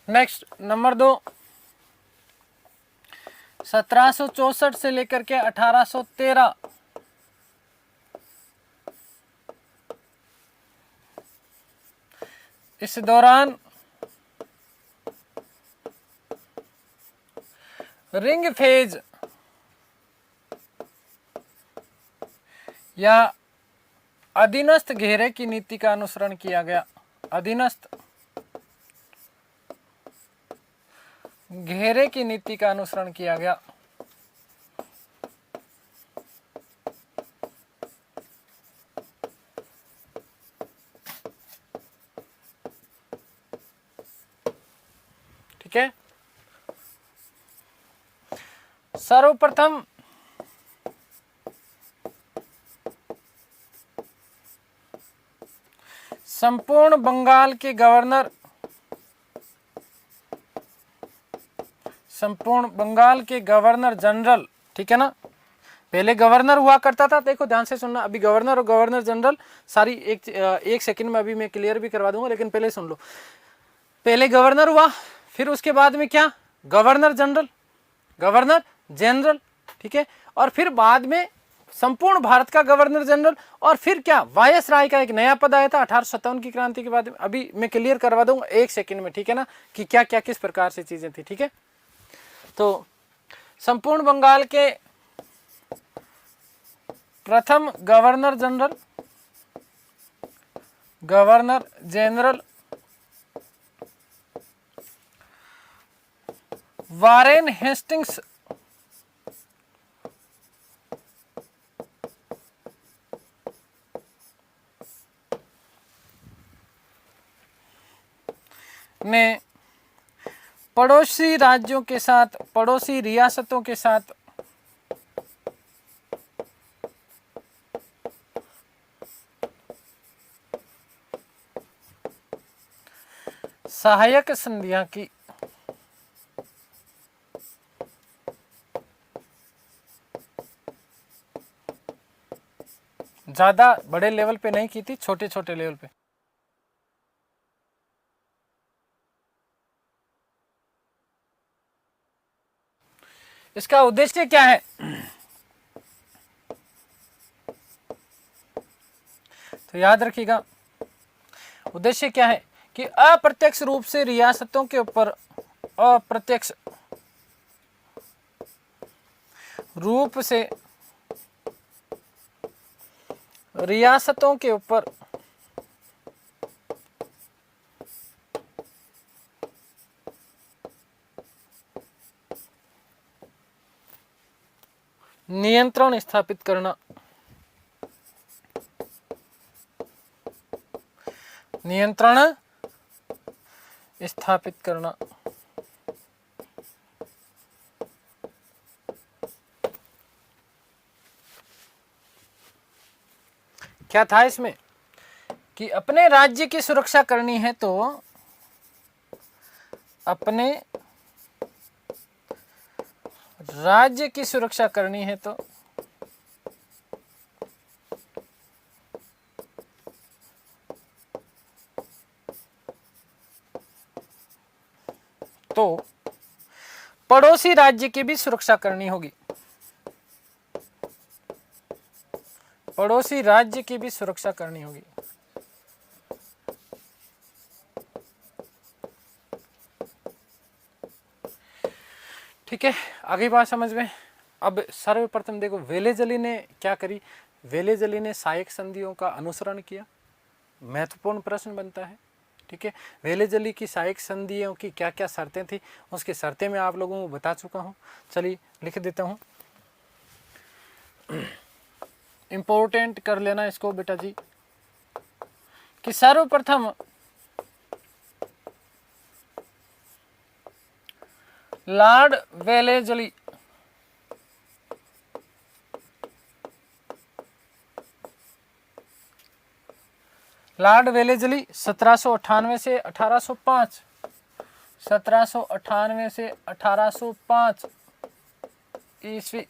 नेक्स्ट नंबर 2, 1764 से लेकर के 1813 इस दौरान रिंग फेज या अधीनस्थ घेरे की नीति का अनुसरण किया गया। अधीनस्थ घेरे की नीति का अनुसरण किया गया। ठीक है, सर्वप्रथम संपूर्ण बंगाल के गवर्नर जनरल, ठीक है ना, पहले गवर्नर हुआ करता था। देखो ध्यान से सुनना, अभी गवर्नर और गवर्नर जनरल सारी एक सेकंड में अभी मैं क्लियर भी करवा दूंगा, लेकिन पहले सुन लो। पहले गवर्नर हुआ, फिर उसके बाद में क्या, गवर्नर जनरल, ठीक है, और फिर बाद में संपूर्ण भारत का गवर्नर जनरल, और फिर क्या, वायसराय का एक नया पद आया था 1857 की क्रांति के बाद। अभी मैं क्लियर करवा दूंगा एक सेकंड में, ठीक है ना, कि क्या क्या किस प्रकार से चीजें थी। ठीक है, तो संपूर्ण बंगाल के प्रथम गवर्नर जनरल वारेन हेस्टिंग्स ने पड़ोसी राज्यों के साथ, पड़ोसी रियासतों के साथ सहायक संधियां की। ज़्यादा बड़े लेवल पे नहीं की थी, छोटे छोटे लेवल पे। इसका उद्देश्य क्या है? तो याद रखिएगा, उद्देश्य क्या है कि अप्रत्यक्ष रूप से रियासतों के ऊपर, अप्रत्यक्ष रूप से रियासतों के ऊपर नियंत्रण स्थापित करना, नियंत्रण स्थापित करना। क्या था इसमें कि अपने राज्य की सुरक्षा करनी है तो अपने राज्य की सुरक्षा करनी है तो पड़ोसी राज्य की भी सुरक्षा करनी होगी, पड़ोसी राज्य की भी सुरक्षा करनी होगी। ठीक है, आगे बात समझ में। अब सर्वप्रथम देखो वेलेजली ने क्या करी, वेलेजली ने सहायक संधियों का अनुसरण किया। महत्वपूर्ण प्रश्न बनता है। ठीक है, वेलेजली की सहायक संधियों की क्या क्या शर्तें थी, उसकी शर्तें मैं आप लोगों को बता चुका हूँ। चलिए लिख देता हूँ, इंपॉर्टेंट कर लेना इसको बेटा जी, कि सर्वप्रथम लॉर्ड वेलेजली लॉर्ड वेलेजली 1798 से 1805, 1798 से 1805 ईस्वी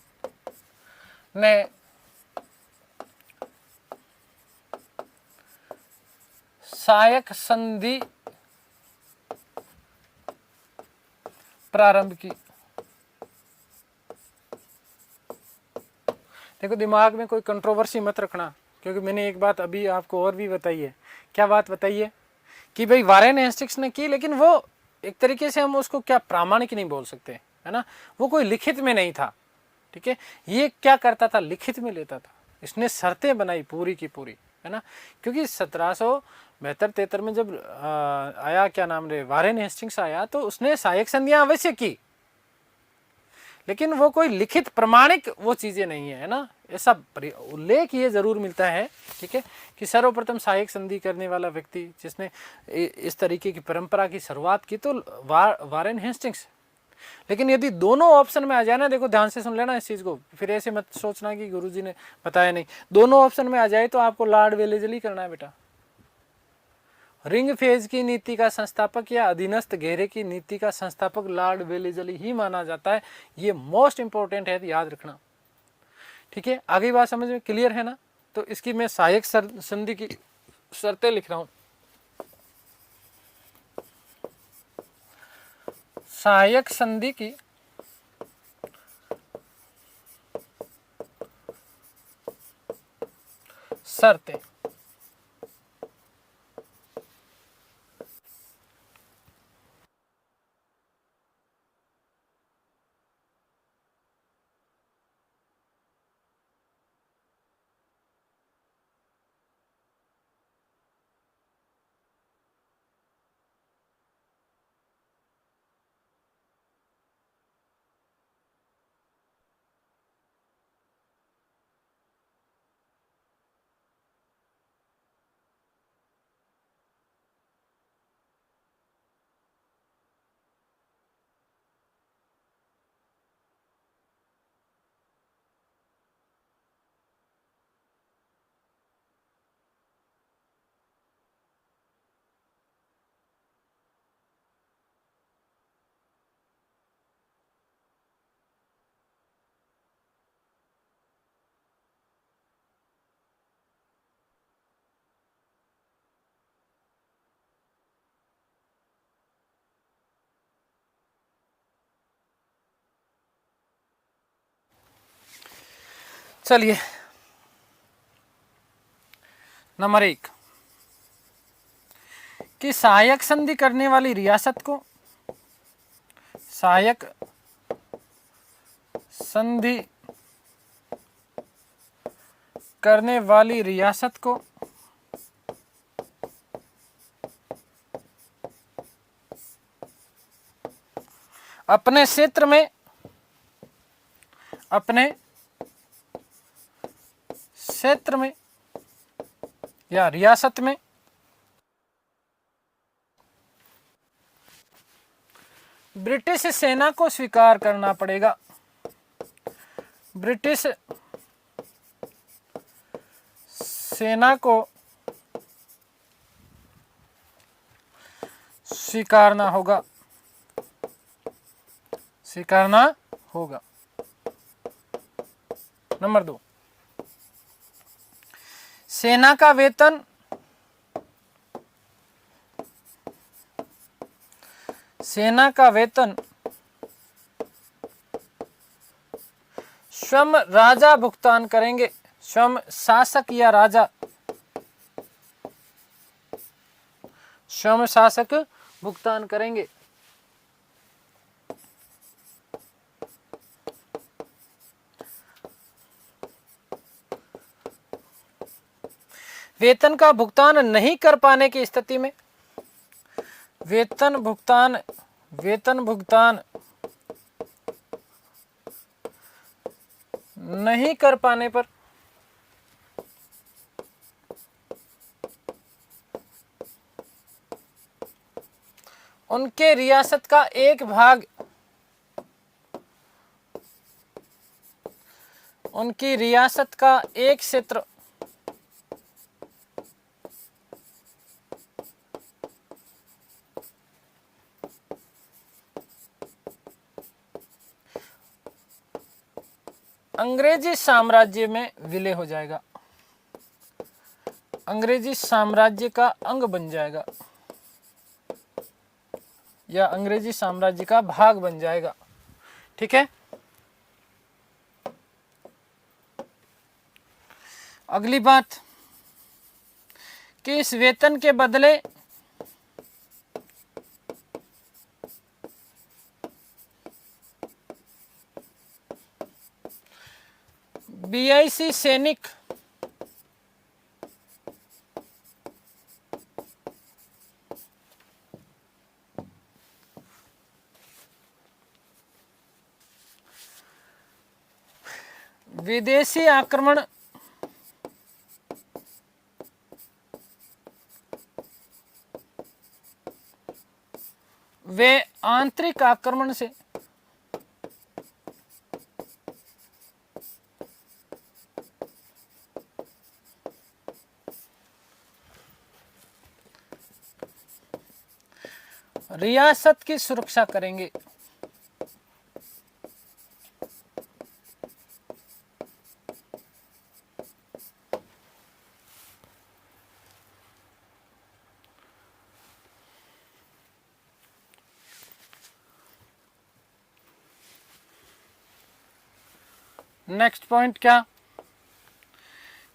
ने सहायक संधि प्रारंभ की। देखो दिमाग में कोई कंट्रोवर्सी मत रखना, क्योंकि मैंने एक बात अभी आपको और भी बताई है। क्या बात बताई है कि भाई वारेन हेस्टिंग्स ने की, लेकिन वो एक तरीके से हम उसको क्या प्रामाणिक नहीं बोल सकते, है ना, वो कोई लिखित में नहीं था। ठीक है, ये क्या करता था, लिखित में लेता था। इसने शर्तें बनाई पूरी की पूरी, है ना, क्योंकि 1772-73 में जब आया क्या नाम रे वारेन हेस्टिंग्स आया, तो उसने सहायक संधियां अवश्य की, लेकिन वो कोई लिखित प्रमाणिक वो चीजें नहीं है ना। ऐसा उल्लेख ये जरूर मिलता है, ठीक है, कि सर्वप्रथम सहायक संधि करने वाला व्यक्ति जिसने इस तरीके की परंपरा की शुरुआत की तो वारेन हेस्टिंग्स। लेकिन यदि दोनों ऑप्शन में आ जाए ना, देखो ध्यान से सुन लेना इस चीज को, फिर ऐसे मत सोचना कि गुरुजी ने बताया नहीं। दोनों ऑप्शन में आ जाए तो आपको लॉर्ड वेलेजली करना है बेटा। रिंग फेज की नीति का संस्थापक या अधीनस्थ घेरे की नीति का संस्थापक लॉर्ड वेलेजली ही माना जाता है। ये मोस्ट इंपॉर्टेंट है, याद रखना। ठीक है, आगे बात समझ में क्लियर है ना। तो इसकी मैं सहायक संधि की शर्तें लिख रहा हूं। सहायक संधि की शर्तें। चलिए नंबर 1 कि सहायक संधि करने वाली रियासत को, सहायक संधि करने वाली रियासत को अपने क्षेत्र में, अपने क्षेत्र में या रियासत में ब्रिटिश सेना को स्वीकार करना पड़ेगा। ब्रिटिश सेना को स्वीकारना होगा, स्वीकारना होगा। नंबर 2 सेना का वेतन, सेना का वेतन स्वयं राजा भुगतान करेंगे, स्वयं शासक या राजा, स्वयं शासक भुगतान करेंगे। वेतन का भुगतान नहीं कर पाने की स्थिति में, वेतन भुगतान नहीं कर पाने पर उनके रियासत का एक भाग, उनकी रियासत का एक क्षेत्र अंग्रेजी साम्राज्य में विलय हो जाएगा, अंग्रेजी साम्राज्य का अंग बन जाएगा या अंग्रेजी साम्राज्य का भाग बन जाएगा। ठीक है, अगली बात कि इस वेतन के बदले बीआईसी सैनिक विदेशी आक्रमण वे आंतरिक आक्रमण से रियासत की सुरक्षा करेंगे। नेक्स्ट पॉइंट क्या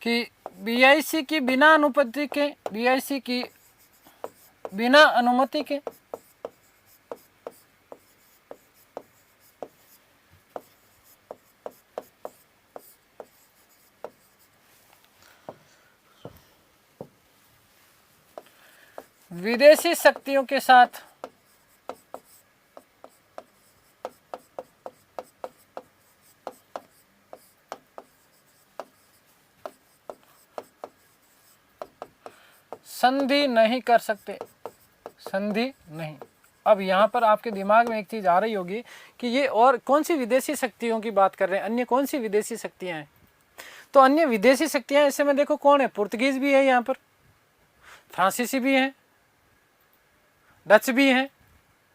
कि बीआईसी की बिना अनुमति के, बीआईसी की बिना अनुमति के विदेशी शक्तियों के साथ संधि नहीं कर सकते, संधि नहीं। अब यहाँ पर आपके दिमाग में एक चीज आ रही होगी कि ये और कौन सी विदेशी शक्तियों की बात कर रहे हैं, अन्य कौन सी विदेशी शक्तियां हैं। तो अन्य विदेशी शक्तियां ऐसे में देखो कौन है, पुर्तगीज भी है यहाँ पर, फ्रांसीसी भी हैं, डच भी हैं।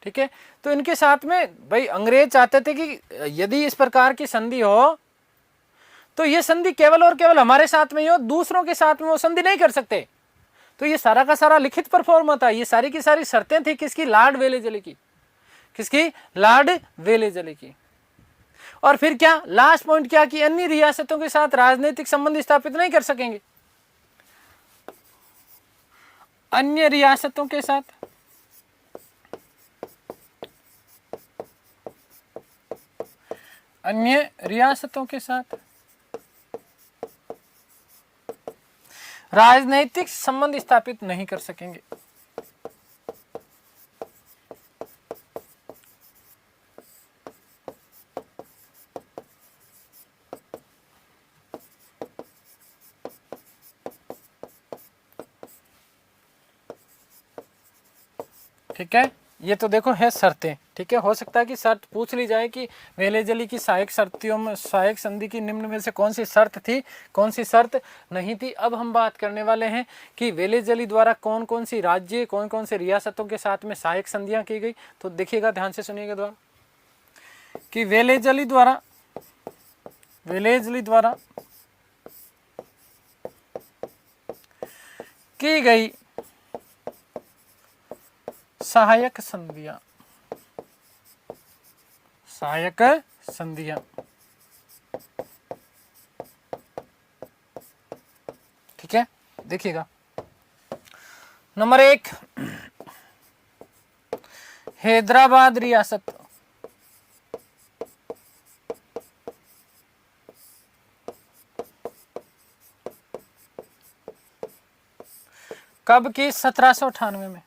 ठीक है, तो इनके साथ में भाई अंग्रेज चाहते थे कि यदि इस प्रकार की संधि हो तो ये संधि केवल और केवल हमारे साथ में ही हो, दूसरों के साथ में वो संधि नहीं कर सकते। तो ये सारा का सारा लिखित परफॉर्मा था, ये सारी की सारी शर्तें थी किसकी, लॉर्ड वेलेजली की, किसकी, लॉर्ड वेलेजली की। और फिर क्या लास्ट पॉइंट क्या कि अन्य रियासतों के साथ राजनीतिक संबंध स्थापित नहीं कर सकेंगे। अन्य रियासतों के साथ राजनीतिक संबंध स्थापित नहीं कर सकेंगे। ठीक है, ये तो देखो है शर्तें। ठीक है, हो सकता है कि शर्त पूछ ली जाए कि वेलेजली की सहायक शर्तियों में, सहायक संधि की निम्न में से कौन सी शर्त थी, कौन सी शर्त नहीं थी। अब हम बात करने वाले हैं कि वेलेजली द्वारा कौन कौन सी राज्य, कौन कौन से रियासतों के साथ में सहायक संधियां की गई। तो देखिएगा, ध्यान से सुनिएगा द्वारा कि वेलेजली द्वारा की गई सहायक संधियां। ठीक है, देखिएगा नंबर 1 हैदराबाद रियासत, कब की 1798 में,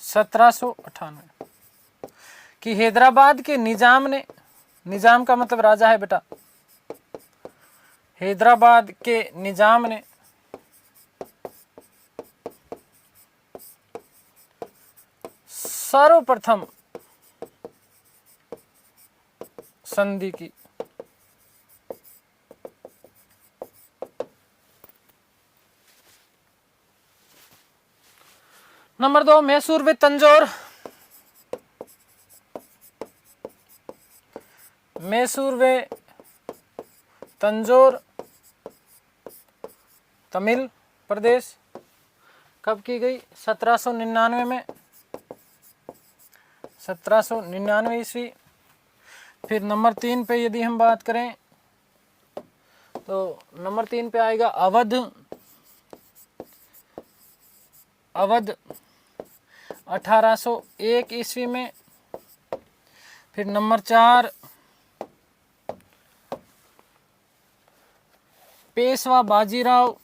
1798 कि हैदराबाद के निजाम ने, निजाम का मतलब राजा है बेटा, हैदराबाद के निजाम ने सर्वप्रथम संधि की। नंबर 2 मैसूर व तंजौर, मैसूर व तंजौर तमिल प्रदेश, कब की गई, 1799 में, 1799 ईस्वी। फिर नंबर 3 पे यदि हम बात करें तो नंबर 3 पे आएगा अवध, 1801 ईस्वी में। फिर नंबर 4 पेशवा बाजीराव,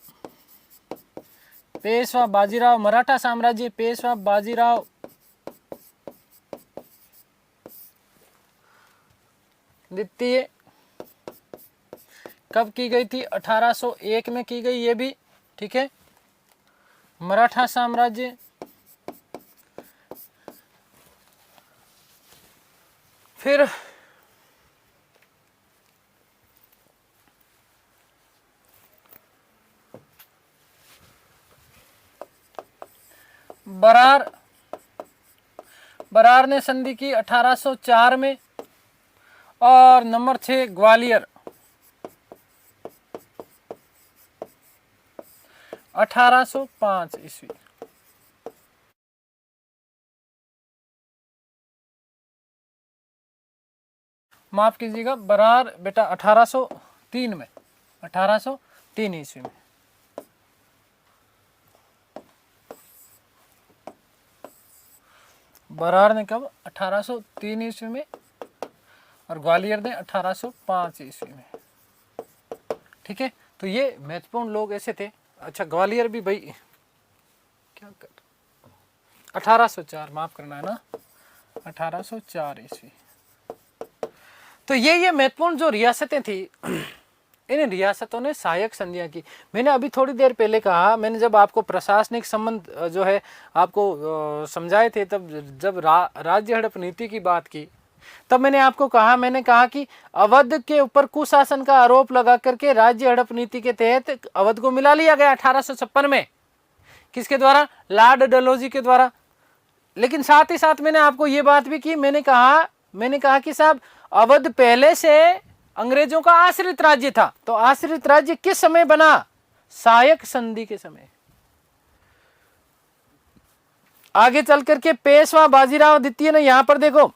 मराठा साम्राज्य, पेशवा बाजीराव द्वितीय, कब की गई थी, 1801 में की गई ये भी। ठीक है, मराठा साम्राज्य। फिर बरार ने संधि की 1804 में। और नंबर 6 ग्वालियर, 1805 ईस्वी। माफ कीजिएगा, बरार बेटा 1803 में, 1803 ईस्वी में। बरार ने कब, 1803 ईस्वी में, और ग्वालियर ने 1805 ईस्वी में। ठीक है, तो ये महत्वपूर्ण लोग ऐसे थे। अच्छा, ग्वालियर भी भाई क्या कर, 1804 माफ करना है ना, 1804 ईस्वी। तो ये महत्वपूर्ण जो रियासतें थी, इन रियासतों ने सहायक संधियां की। मैंने अभी थोड़ी देर पहले कहा, मैंने जब आपको प्रशासनिक संबंध जो है आपको समझाए थे, तब जब राज्य हड़प नीति की बात की, तब मैंने कहा कि अवध के ऊपर कुशासन का आरोप लगा करके राज्य हड़प नीति के तहत अवध को मिला लिया गया 1856 में। किसके द्वारा, लॉर्ड डलहौजी के द्वारा। लेकिन साथ ही साथ मैंने आपको ये बात भी की, मैंने कहा कि साहब अवध पहले से अंग्रेजों का आश्रित राज्य था। तो आश्रित राज्य किस समय बना, सहायक संधि के समय। आगे चल करके पेशवा बाजीराव द्वितीय ने, यहां पर देखो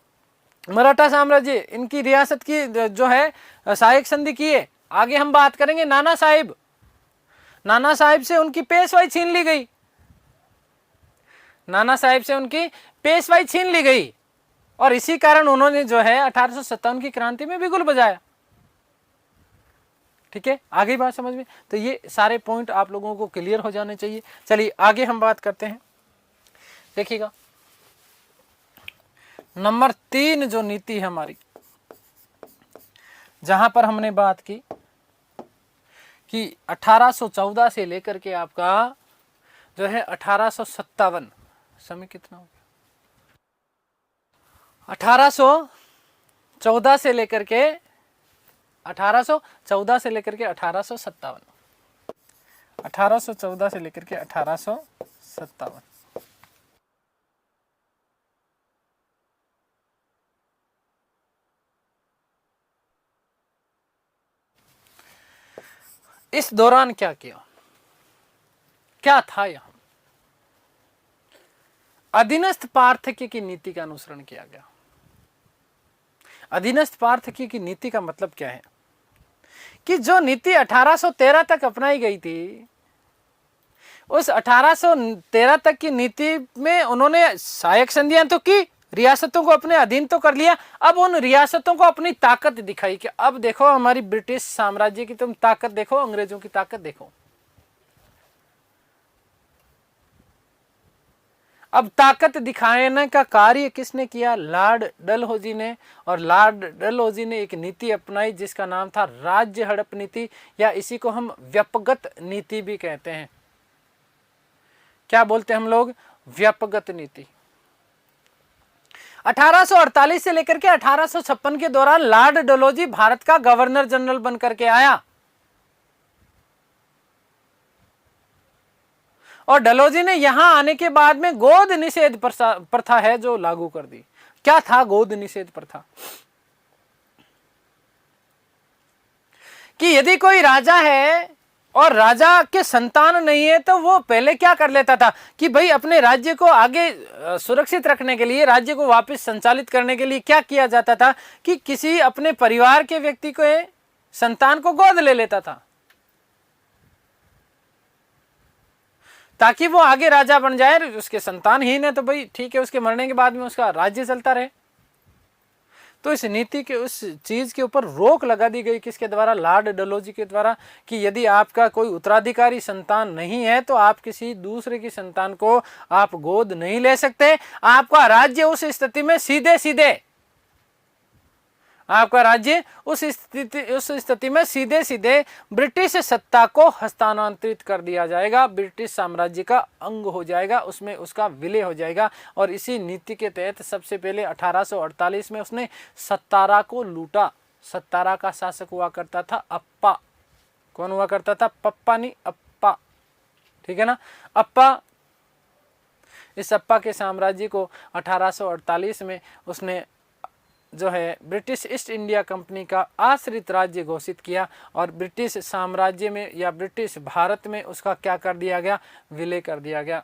मराठा साम्राज्य, इनकी रियासत की जो है सहायक संधि की है। आगे हम बात करेंगे नाना साहिब, नाना साहिब से उनकी पेशवाई छीन ली गई, नाना साहिब से उनकी पेशवाई छीन ली गई और इसी कारण उन्होंने जो है 1857 की क्रांति में बिगुल बजाया। ठीक है, आगे बात समझ में। तो ये सारे पॉइंट आप लोगों को क्लियर हो जाने चाहिए। चलिए आगे हम बात करते हैं। देखिएगा नंबर 3 जो नीति है हमारी, जहां पर हमने बात की कि 1814 से लेकर के आपका जो है 1857, समय कितना हो गया, 1814 से लेकर के 1814 से लेकर के 1857, 1814 से लेकर के 1857। इस दौरान क्या किया, क्या था यहां, अधीनस्थ पार्थक्य की नीति का अनुसरण किया गया। अधीनस्थ पार्थक्य की नीति का मतलब क्या है कि जो नीति 1813 तक अपनाई गई थी, उस 1813 तक की नीति में उन्होंने सहायक संधियां तो की, रियासतों को अपने अधीन तो कर लिया। अब उन रियासतों को अपनी ताकत दिखाई कि अब देखो हमारी ब्रिटिश साम्राज्य की तुम ताकत देखो, अंग्रेजों की ताकत देखो। अब ताकत दिखाने का कार्य किसने किया, लॉर्ड डलहौजी ने। और लॉर्ड डलहौजी ने एक नीति अपनाई जिसका नाम था राज्य हड़प नीति, या इसी को हम व्यापगत नीति भी कहते हैं। क्या बोलते हैं हम लोग, व्यापगत नीति। 1848 से लेकर के 1856 के दौरान लॉर्ड डलहौजी भारत का गवर्नर जनरल बनकर के आया और डलहौजी ने यहां आने के बाद में गोद निषेध प्रथा है जो लागू कर दी। क्या था गोद निषेध प्रथा, कि यदि कोई राजा है और राजा के संतान नहीं है तो वो पहले क्या कर लेता था कि भाई अपने राज्य को आगे सुरक्षित रखने के लिए, राज्य को वापस संचालित करने के लिए क्या किया जाता था कि किसी अपने परिवार के व्यक्ति को, संतान को गोद ले लेता था ताकि वो आगे राजा बन जाए। उसके संतानहीन है तो भाई ठीक है, उसके मरने के बाद में उसका राज्य चलता रहे। तो इस नीति के, उस चीज के ऊपर रोक लगा दी गई किसके द्वारा, लॉर्ड डलहौजी के द्वारा, कि यदि आपका कोई उत्तराधिकारी संतान नहीं है तो आप किसी दूसरे की संतान को आप गोद नहीं ले सकते। आपका राज्य उस स्थिति में सीधे सीधे, आपका राज्य उस स्थिति में सीधे सीधे ब्रिटिश सत्ता को हस्तांतरित कर दिया जाएगा, ब्रिटिश साम्राज्य का अंग हो जाएगा, उसमें उसका विलय हो जाएगा। और इसी नीति के तहत सबसे पहले 1848 में उसने सत्तारा को लूटा। सत्तारा का शासक हुआ करता था अप्पा। कौन हुआ करता था, पप्पा नहीं अप्पा, ठीक है ना, अप्पा। इस अप्पा के साम्राज्य को 1848 में उसने जो है ब्रिटिश ईस्ट इंडिया कंपनी का आश्रित राज्य घोषित किया और ब्रिटिश साम्राज्य में या ब्रिटिश भारत में उसका क्या कर दिया गया, विलय कर दिया गया।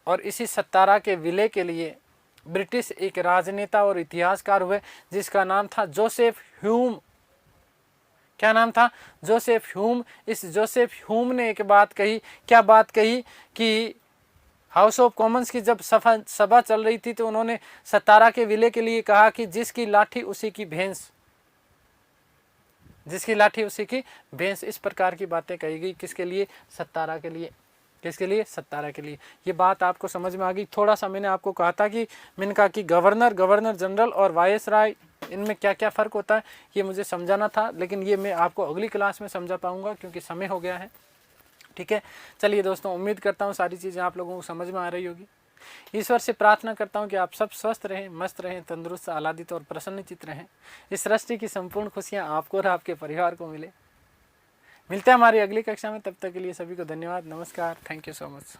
और इसी सत्तारा के विलय के लिए ब्रिटिश एक राजनेता और इतिहासकार हुए जिसका नाम था जोसेफ ह्यूम। क्या नाम था, जोसेफ ह्यूम। इस जोसेफ ह्यूम ने एक बात कही, क्या बात कही कि हाउस ऑफ कॉमन्स की जब सभा चल रही थी तो उन्होंने सत्तारा के विलय के लिए कहा कि जिसकी लाठी उसी की भैंस, जिसकी लाठी उसी की भैंस। इस प्रकार की बातें कही गई किसके लिए, सत्तारा के लिए। किसके लिए, सत्तारा के लिए। ये बात आपको समझ में आ गई। थोड़ा सा मैंने आपको कहा था कि मैंने कहा कि गवर्नर, गवर्नर जनरल और वायसराय, इनमें क्या क्या फ़र्क होता है ये मुझे समझाना था, लेकिन ये मैं आपको अगली क्लास में समझा पाऊंगा क्योंकि समय हो गया है। ठीक है, चलिए दोस्तों, उम्मीद करता हूँ सारी चीज़ें आप लोगों को समझ में आ रही होगी। ईश्वर से प्रार्थना करता हूँ कि आप सब स्वस्थ रहें, मस्त रहें, तंदुरुस्त, आह्लादित और प्रसन्नचित्त रहें। इस सृष्टि की संपूर्ण खुशियाँ आपको और आपके परिवार को मिले। मिलते हैं हमारी अगली कक्षा में, तब तक के लिए सभी को धन्यवाद, नमस्कार, थैंक यू सो मच।